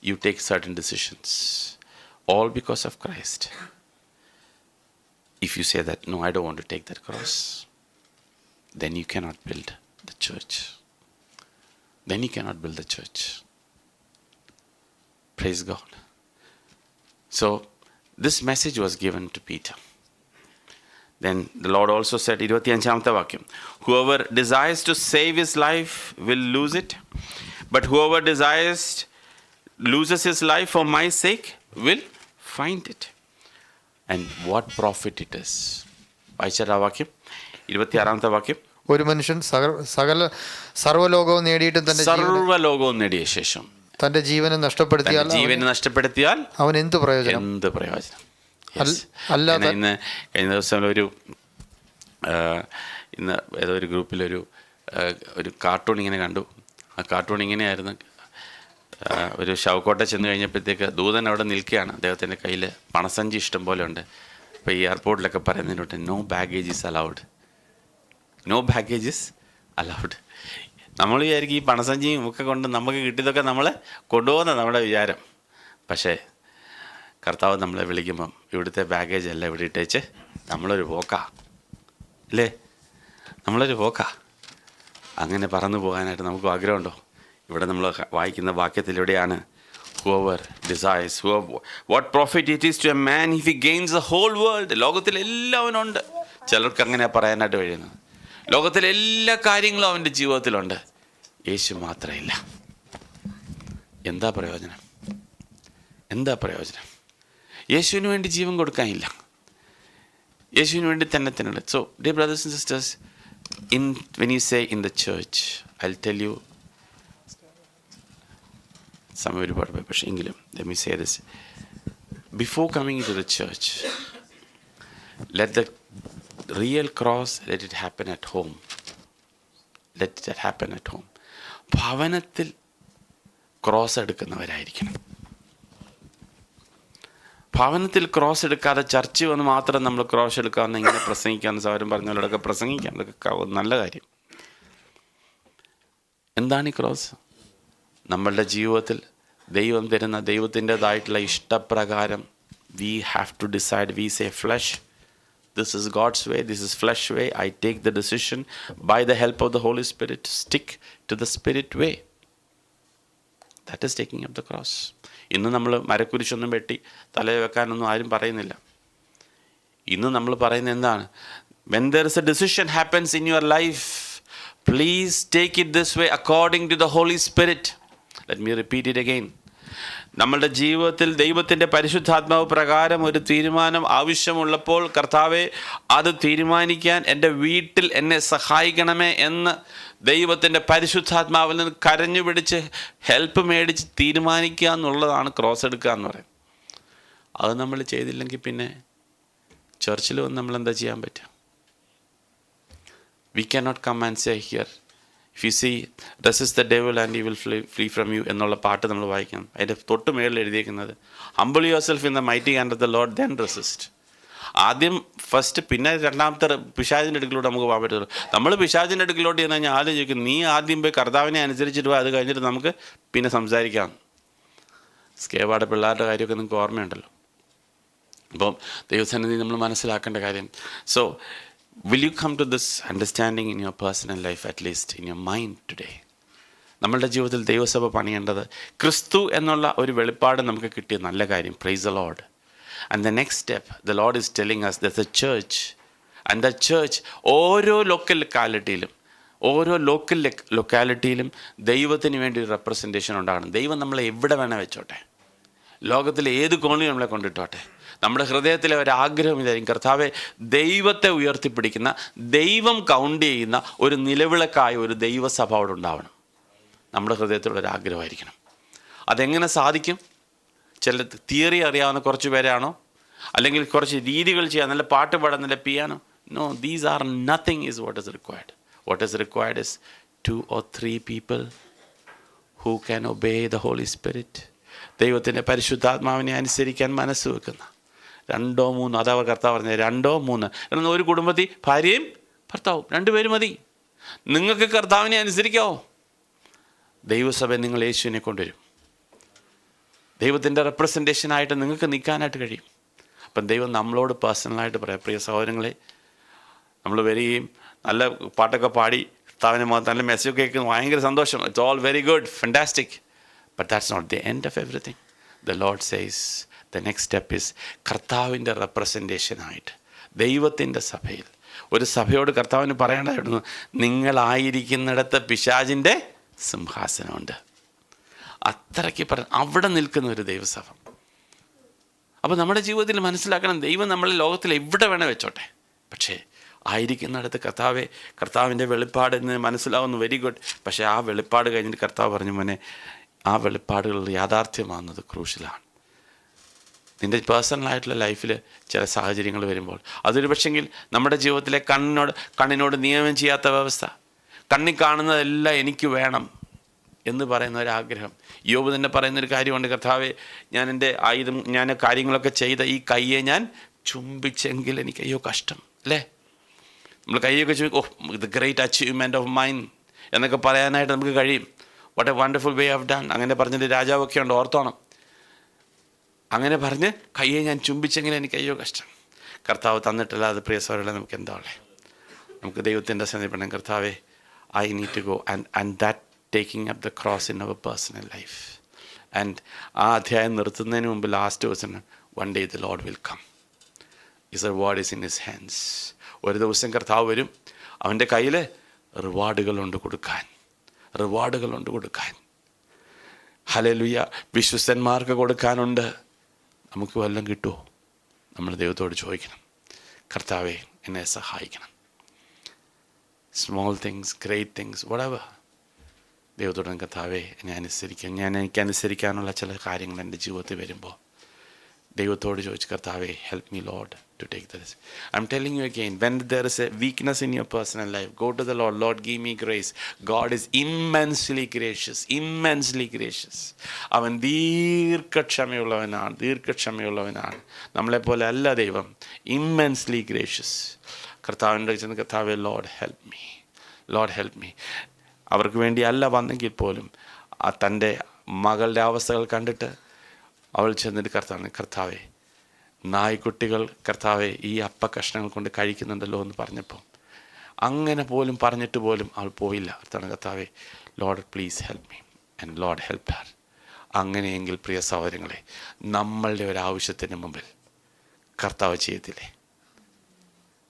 you take certain decisions. All because of Christ. If you say that, no, I don't want to take that cross, then you cannot build the church. Then you cannot build the church. Praise God. So, this message was given to Peter. Then the Lord also said, 25th vakyam, whoever desires to save his life will lose it, but whoever loses his life for my sake will find it. And what profit it is. വായിച്ചാ വാക്യം, 26th വാക്യം. ഒരു മനുഷ്യൻ സർവ്വലോകവും നേടിയിട്ടും സർവ്വലോകവും നേടിയ ശേഷം തന്റെ ജീവനെ നഷ്ടപ്പെടുത്തിയാൽ അവൻ എന്ത് പ്രയോജനം? അല്ലാതെ ഇന്ന് കഴിഞ്ഞ ദിവസം ഇന്ന് ഏതോ ഒരു ഗ്രൂപ്പിലൊരു കാർട്ടൂൺ ഇങ്ങനെ കണ്ടു. ആ കാർട്ടൂൺ ഇങ്ങനെയായിരുന്നു. ഒരു ശവക്കോട്ട ചെന്ന് കഴിഞ്ഞപ്പോഴത്തേക്ക് ദൂതൻ അവിടെ നിൽക്കുകയാണ്. അദ്ദേഹത്തിൻ്റെ കയ്യിൽ പണസഞ്ചി ഇഷ്ടം പോലെ ഉണ്ട്. അപ്പോൾ ഈ എയർപോർട്ടിലൊക്കെ പറയുന്നതിനോട്ട് no baggage is allowed. No baggage is allowed. നമ്മൾ വിചാരിക്കും ഈ പണസഞ്ചിയും ഒക്കെ കൊണ്ട് നമുക്ക് കിട്ടിയതൊക്കെ നമ്മൾ കൊണ്ടുപോകുന്ന നമ്മുടെ വിചാരം. പക്ഷേ കർത്താവ് നമ്മളെ വിളിക്കുമ്പം ഇവിടുത്തെ ബാഗേജ് എല്ലാം ഇവിടെ ഇട്ടേച്ച് നമ്മളൊരു പോക്കാ അല്ലേ? നമ്മളൊരു പോക്കാ. അങ്ങനെ പറന്നു പോകാനായിട്ട് നമുക്ക് ആഗ്രഹമുണ്ടോ? ഇവിടെ നമ്മൾ വായിക്കുന്ന വാക്യത്തിലൂടെയാണ് whoever desires, what profit it is to a man if he gains the whole world. ലോകത്തിൽ എല്ലാവനുണ്ട്. ചിലർക്ക് അങ്ങനെ പറയാനായിട്ട് കഴിയുന്നത്. ലോകത്തിലെ എല്ലാ കാര്യങ്ങളും അവൻ്റെ ജീവിതത്തിലുണ്ട്, യേശു മാത്രമില്ല. എന്താ പ്രയോജനം? എന്താ പ്രയോജനം? യേശുവിന് വേണ്ടി ജീവൻ കൊടുക്കാനില്ല. യേശുവിന് വേണ്ടി തന്നെ. So, dear brothers and sisters, when you say in the church, I'll tell you, സമയം ഒരുപാട് പോയി, പക്ഷേ എങ്കിലും let me say this. Before coming into the church, let the real cross, let it happen at home. Let it happen at home. ഭവനത്തിൽ ക്രോസ് എടുക്കുന്നവരായിരിക്കണം. ഭവനത്തിൽ ക്രോസ് എടുക്കാതെ ചർച്ച് വന്ന് മാത്രം നമ്മൾ ക്രോസ് എടുക്കാമെന്ന് ഇങ്ങനെ പ്രസംഗിക്കാമെന്ന് സൗരം പറഞ്ഞവരോടൊക്കെ പ്രസംഗിക്കാം. അതൊക്കെ നല്ല കാര്യം. എന്താണ് ഈ ക്രോസ്? നമ്മളുടെ ജീവിതത്തിൽ ദൈവം തരുന്ന ദൈവത്തിൻ്റെതായിട്ടുള്ള ഇഷ്ടപ്രകാരം we have to decide. We say flesh, this is God's way, this is flesh way. I take the decision by the help of the Holy Spirit to stick to the Spirit way. That is taking up the cross. ഇന്ന് നമ്മൾ മരക്കുരിശൊന്നും വെട്ടി തലയിൽ വെക്കാനൊന്നും ആരും പറയുന്നില്ല. ഇന്ന് നമ്മൾ പറയുന്നത് എന്താണ്? When there is a decision happens in your life, please take it this way according to the Holy Spirit. Let me repeat it again. നമ്മളുടെ ജീവിതത്തിൽ ദൈവത്തിൻ്റെ പരിശുദ്ധാത്മാവ് പ്രകാരം ഒരു തീരുമാനം ആവശ്യമുള്ളപ്പോൾ, കർത്താവെ അത് തീരുമാനിക്കാൻ എൻ്റെ വീട്ടിൽ എന്നെ സഹായിക്കണമേ എന്ന് ദൈവത്തിൻ്റെ പരിശുദ്ധാത്മാവിൽ നിന്ന് കരഞ്ഞു പിടിച്ച് ഹെൽപ്പ് മേടിച്ച് തീരുമാനിക്കുക എന്നുള്ളതാണ് ക്രോസ് എടുക്കുക എന്ന് പറയും. അത് നമ്മൾ ചെയ്തില്ലെങ്കിൽ പിന്നെ ചർച്ചിൽ വന്ന് നമ്മളെന്താ ചെയ്യാൻ പറ്റുക? We cannot come and say here, if you see, resist the devil and he will flee from you എന്നുള്ള പാട്ട് നമ്മൾ വായിക്കണം. അതിൻ്റെ തൊട്ട് മേളിൽ എഴുതിയിരിക്കുന്നത് humble yourself in the mighty hand of the Lord, then resist. ആദ്യം ഫസ്റ്റ്, പിന്നെ രണ്ടാമത്തെ പിശാചിൻ്റെ അടുക്കിലോട്ട് നമുക്ക് പോകാൻ പറ്റുള്ളൂ. നമ്മൾ പിശാചിൻ്റെ അടുക്കിലോട്ട് ചെന്ന് കഴിഞ്ഞാൽ ആദ്യം ചോദിക്കും, നീ ആദ്യം പോയി കർത്താവിനെ അനുസരിച്ചിട്ട് പോയി, അത് കഴിഞ്ഞിട്ട് നമുക്ക് പിന്നെ സംസാരിക്കാം. സ്കേവാടെ പിള്ളേരുടെ കാര്യമൊക്കെ നിങ്ങൾക്ക് ഓർമ്മയുണ്ടല്ലോ. അപ്പം ദൈവസന്നിധി നമ്മൾ മനസ്സിലാക്കേണ്ട കാര്യം. So will you come to this understanding in your personal life, at least in your mind today? നമ്മളുടെ ജീവിതത്തിൽ ദൈവസഭ പണിയേണ്ടത് ക്രിസ്തു എന്നുള്ള ഒരു വെളിപ്പാട് നമുക്ക് കിട്ടിയ നല്ല കാര്യം. Praise the Lord. And the next step, the Lord is telling us there's a church, and that church, ഓരോ ലൊക്കാലിറ്റിയിലും ദൈവത്തിന് വേണ്ടി ഒരു റെപ്രസെൻറ്റേഷൻ ഉണ്ടാകണം. ദൈവം നമ്മളെ എവിടെ വേണേൽ വെച്ചോട്ടെ, ലോകത്തിലെ ഏത് കോണിലും നമ്മളെ കൊണ്ടിട്ടോട്ടെ. നമ്മുടെ ഹൃദയത്തിലെ ഒരാഗ്രഹം ഇതായിരിക്കും, കർത്താവെ, ദൈവത്തെ ഉയർത്തിപ്പിടിക്കുന്ന, ദൈവം കൗണ്ട് ചെയ്യുന്ന ഒരു നിലവിളക്കായ ഒരു ദൈവസഭ അവിടെ ഉണ്ടാവണം. നമ്മുടെ ഹൃദയത്തിലുള്ളൊരാഗ്രഹമായിരിക്കണം. അതെങ്ങനെ സാധിക്കും? ചില തിയറി അറിയാവുന്ന കുറച്ച് പേരാണോ, അല്ലെങ്കിൽ കുറച്ച് രീതികൾ ചെയ്യാൻ, നല്ല പാട്ട് പാടാൻ, നല്ല piano? No, these are nothing is what is required. What is required is 2 or 3 people who can obey the Holy Spirit. ദൈവത്തിൻ്റെ പരിശുദ്ധാത്മാവിനെ അനുസരിക്കാൻ മനസ്സ് വെക്കുന്ന 2 or 3, അതാ കർത്താവ് പറഞ്ഞത്, 2 or 3. എന്നാൽ ഒരു കുടുംബത്തിൽ ഭാര്യയും ഭർത്താവും 2 പേര് മതി. നിങ്ങൾക്ക് കർത്താവിനെ അനുസരിക്കാവോ? ദൈവസഭ നിങ്ങൾ യേശുവിനെ കൊണ്ടുവരും. ദൈവത്തിൻ്റെ റെപ്രസെൻറ്റേഷനായിട്ട് നിങ്ങൾക്ക് നിൽക്കാനായിട്ട് കഴിയും. അപ്പം ദൈവം നമ്മളോട് പേഴ്സണലായിട്ട് പറയാം, പ്രിയ സഹോദരങ്ങളെ, നമ്മൾ വരികയും നല്ല പാട്ടൊക്കെ പാടി കർത്താവിനെ നല്ല മെസ്സേജ് കേൾക്കുന്നത് ഭയങ്കര സന്തോഷം. It's all very good, fantastic. But that's not the end of everything. The Lord says the next step is കർത്താവിൻ്റെ റെപ്രസെൻറ്റേഷനായിട്ട് ദൈവത്തിൻ്റെ സഭയിൽ, ഒരു സഭയോട് കർത്താവിന് പറയേണ്ടതായിരുന്നു, നിങ്ങളായിരിക്കുന്നിടത്ത് പിശാചിൻ്റെ സിംഹാസനമുണ്ട്. അത്രയ്ക്ക് അവിടെ നിൽക്കുന്ന ഒരു ദൈവസഭ. അപ്പോൾ നമ്മുടെ ജീവിതത്തിൽ മനസ്സിലാക്കണം, ദൈവം നമ്മളെ ലോകത്തിൽ എവിടെ വേണേൽ വെച്ചോട്ടെ, പക്ഷേ ആയിരിക്കുന്നിടത്ത് കർത്താവിൻ്റെ വെളിപ്പാട് എന്ന് മനസ്സിലാവുന്നു, വെരി ഗുഡ്. പക്ഷേ ആ വെളിപ്പാട് കഴിഞ്ഞിട്ട് കർത്താവ് പറഞ്ഞു, മോനെ, ആ വെളിപ്പാടുകൾ യാഥാർത്ഥ്യമാകുന്നത് ക്രൂഷ്യലാണ്. നിൻ്റെ പേഴ്സണലായിട്ടുള്ള ലൈഫിൽ ചില സാഹചര്യങ്ങൾ വരുമ്പോൾ, അതൊരു പക്ഷെങ്കിൽ നമ്മുടെ ജീവിതത്തിലെ കണ്ണിനോട് നിയമം ചെയ്യാത്ത വ്യവസ്ഥ, കണ്ണിൽ കാണുന്നതെല്ലാം എനിക്ക് വേണം എന്ന് പറയുന്ന ഒരാഗ്രഹം. യോബ് തന്നെ പറയുന്നൊരു കാര്യമുണ്ട്, കർത്താവെ, ഞാൻ കാര്യങ്ങളൊക്കെ ചെയ്ത ഈ കയ്യെ ഞാൻ ചുംബിച്ചെങ്കിൽ എനിക്ക് അയ്യോ കഷ്ടം, അല്ലേ? നമ്മൾ കൈയൊക്കെ ചുംബിക്കും, the great achievement of mine എന്നൊക്കെ പറയാനായിട്ട് നമുക്ക് കഴിയും. What a wonderful way of done. അങ്ങനെ പറഞ്ഞിട്ട് രാജാവൊക്കെ ഉണ്ട്, ഓർത്തോണം. അങ്ങനെ പറഞ്ഞ് കയ്യെ ഞാൻ ചുംബിച്ചെങ്കിൽ എനിക്ക് അയ്യോ കഷ്ടം. കർത്താവ് തന്നിട്ടില്ല, അത് പ്രിയ സഹോദരങ്ങളെ നമുക്ക് എന്താ ഉള്ളത്? നമുക്ക് ദൈവത്തിൻ്റെ സന്നിധിപ്പെടാം, കർത്താവെ, I need to go and that taking up the cross in our personal life. And ആ അധ്യായം നിർത്തുന്നതിന് മുമ്പ് ലാസ്റ്റ് ദിവസം, one day the Lord will come, his reward is in his hands. ഒരു ദിവസം കർത്താവ് വരും, അവൻ്റെ കയ്യിൽ റിവാർഡുകളുണ്ട് കൊടുക്കാൻ. ഹല്ലേലൂയ. വിശ്വസ്തന്മാർക്ക് കൊടുക്കാനുണ്ട്. നമുക്ക് വല്ലതും കിട്ടുമോ? നമ്മൾ ദൈവത്തോട് ചോദിക്കണം, കർത്താവെ, എന്നെ സഹായിക്കണം. Small things, great things, whatever. ദൈവത്തോട് കർത്താവെ, എനിക്ക് അനുസരിക്കാനുള്ള ചില കാര്യങ്ങൾ എൻ്റെ ജീവിതത്തിൽ വരുമ്പോൾ ദൈവത്തോട് ചോദിച്ച്, കർത്താവെ, help me Lord to take this. I am telling you again, when there is a weakness in your personal life, go to the Lord. Lord, give me grace. God is immensely gracious. അവൻ ദീർഘക്ഷമയുള്ളവനാണ്. നമ്മളെപ്പോലെ അല്ല ദൈവം, ഇമ്മൻസ്ലി ഗ്രേഷ്യസ്. കർത്താവിൻ്റെ ചെന്ന്, കർത്താവെ, ലോർഡ് ഹെൽപ്പ് മീ. അവർക്ക് വേണ്ടിയല്ല വന്നെങ്കിൽ പോലും തൻ്റെ മകളുടെ അവസ്ഥകൾ കണ്ടിട്ട് അവൾ ചെന്നിട്ട് കർത്താവെ, നായ്ക്കുട്ടികൾ കർത്താവെ ഈ അപ്പക്കഷ്ണങ്ങൾ കൊണ്ട് കഴിക്കുന്നുണ്ടല്ലോ എന്ന് പറഞ്ഞപ്പോൾ, അങ്ങനെ പോലും പറഞ്ഞിട്ട് പോലും അവൾ പോയില്ല. കർത്താവെ, Lord please help me, and Lord help Har. അങ്ങനെയെങ്കിൽ പ്രിയ സഹോദരങ്ങളെ, നമ്മളുടെ ഒരാവശ്യത്തിന് മുമ്പിൽ കർത്താവ് ചെയ്യത്തില്ലേ?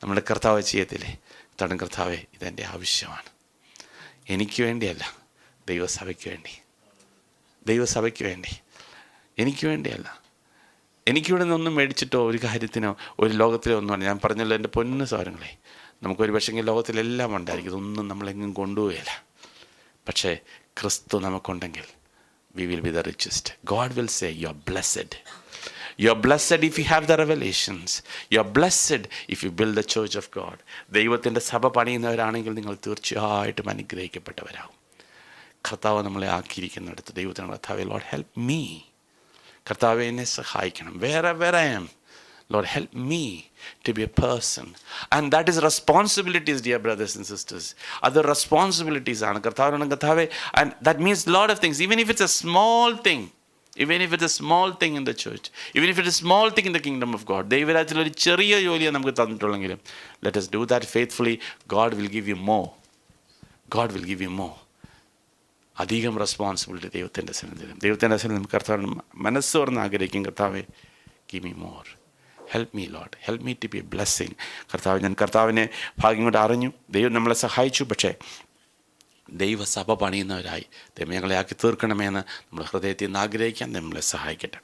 നമ്മുടെ കർത്താവ് ചെയ്യത്തില്ലേ? കർത്താവെ, ഇതെൻ്റെ ആവശ്യമാണ്, എനിക്ക് വേണ്ടിയല്ല, ദൈവസഭയ്ക്ക് വേണ്ടി, എനിക്ക് വേണ്ടിയല്ല. എനിക്കിവിടെ നിന്നൊന്നും മേടിച്ചിട്ടോ ഒരു കാര്യത്തിനോ ഒരു ലോകത്തിലോ ഒന്നുമാണ്. ഞാൻ പറഞ്ഞല്ലോ എൻ്റെ പൊന്നു സഹോദരങ്ങളെ, നമുക്കൊരു പക്ഷേ ലോകത്തിലെല്ലാം ഉണ്ടായിരിക്കും, ഇതൊന്നും നമ്മളെങ്ങും കൊണ്ടുപോയില്ല. പക്ഷേ ക്രിസ്തു നമുക്കുണ്ടെങ്കിൽ we will be the richest. God will say, you are blessed. You're blessed if you have the revelations. You're blessed if you build the church of God. ദൈവത്തിൻ്റെ സഭ പണിയുന്നവരാണെങ്കിൽ നിങ്ങൾ തീർച്ചയായിട്ടും അനുഗ്രഹിക്കപ്പെട്ടവരാകും. കർത്താവ് നമ്മളെ ആക്കിയിരിക്കുന്നിടത്ത് ദൈവത്തിന് കർത്താവേ, ലോർഡ് ഹെൽപ്പ് മീ, കർത്താവെ എന്നെ സഹായിക്കണം, wherever I am, Lord help me to be a person. And that is responsibilities, dear brothers and sisters. Other responsibilities ആണ് കർത്താവേ, and that means a lot of things, even if it's a small thing. Even if it's a small thing in the church, even if it's a small thing in the kingdom of God, ദൈവരാജ്യത്തിൽ ഒരു ചെറിയ ജോലിയാണ് നമുക്ക് തന്നിട്ടുള്ളെങ്കിലും let us do that faithfully. God will give you more. God will give you more. അധികം റെസ്പോൺസിബിലിറ്റി ദൈവത്തിൻ്റെ സന്നിധിയിൽ നമുക്ക് കർത്താവ് മനസ്സ് തുറന്ന് ആഗ്രഹിക്കും, കർത്താവെ give me more. Help me, Lord. Help me to be a blessing. കർത്താവ്, ഞാൻ കർത്താവിനെ ഭാഗ്യം കൊണ്ട് അറിഞ്ഞു, ദൈവം നമ്മളെ സഹായിച്ചു, പക്ഷേ ദൈവസഭ പണിയുന്നവരായി ദൈവം ഞങ്ങളെ ആക്കി തീർക്കണമെന്ന് നമ്മുടെ ഹൃദയത്തിൽ നിന്ന് ആഗ്രഹിക്കാൻ നമ്മളെ സഹായിക്കട്ടെ.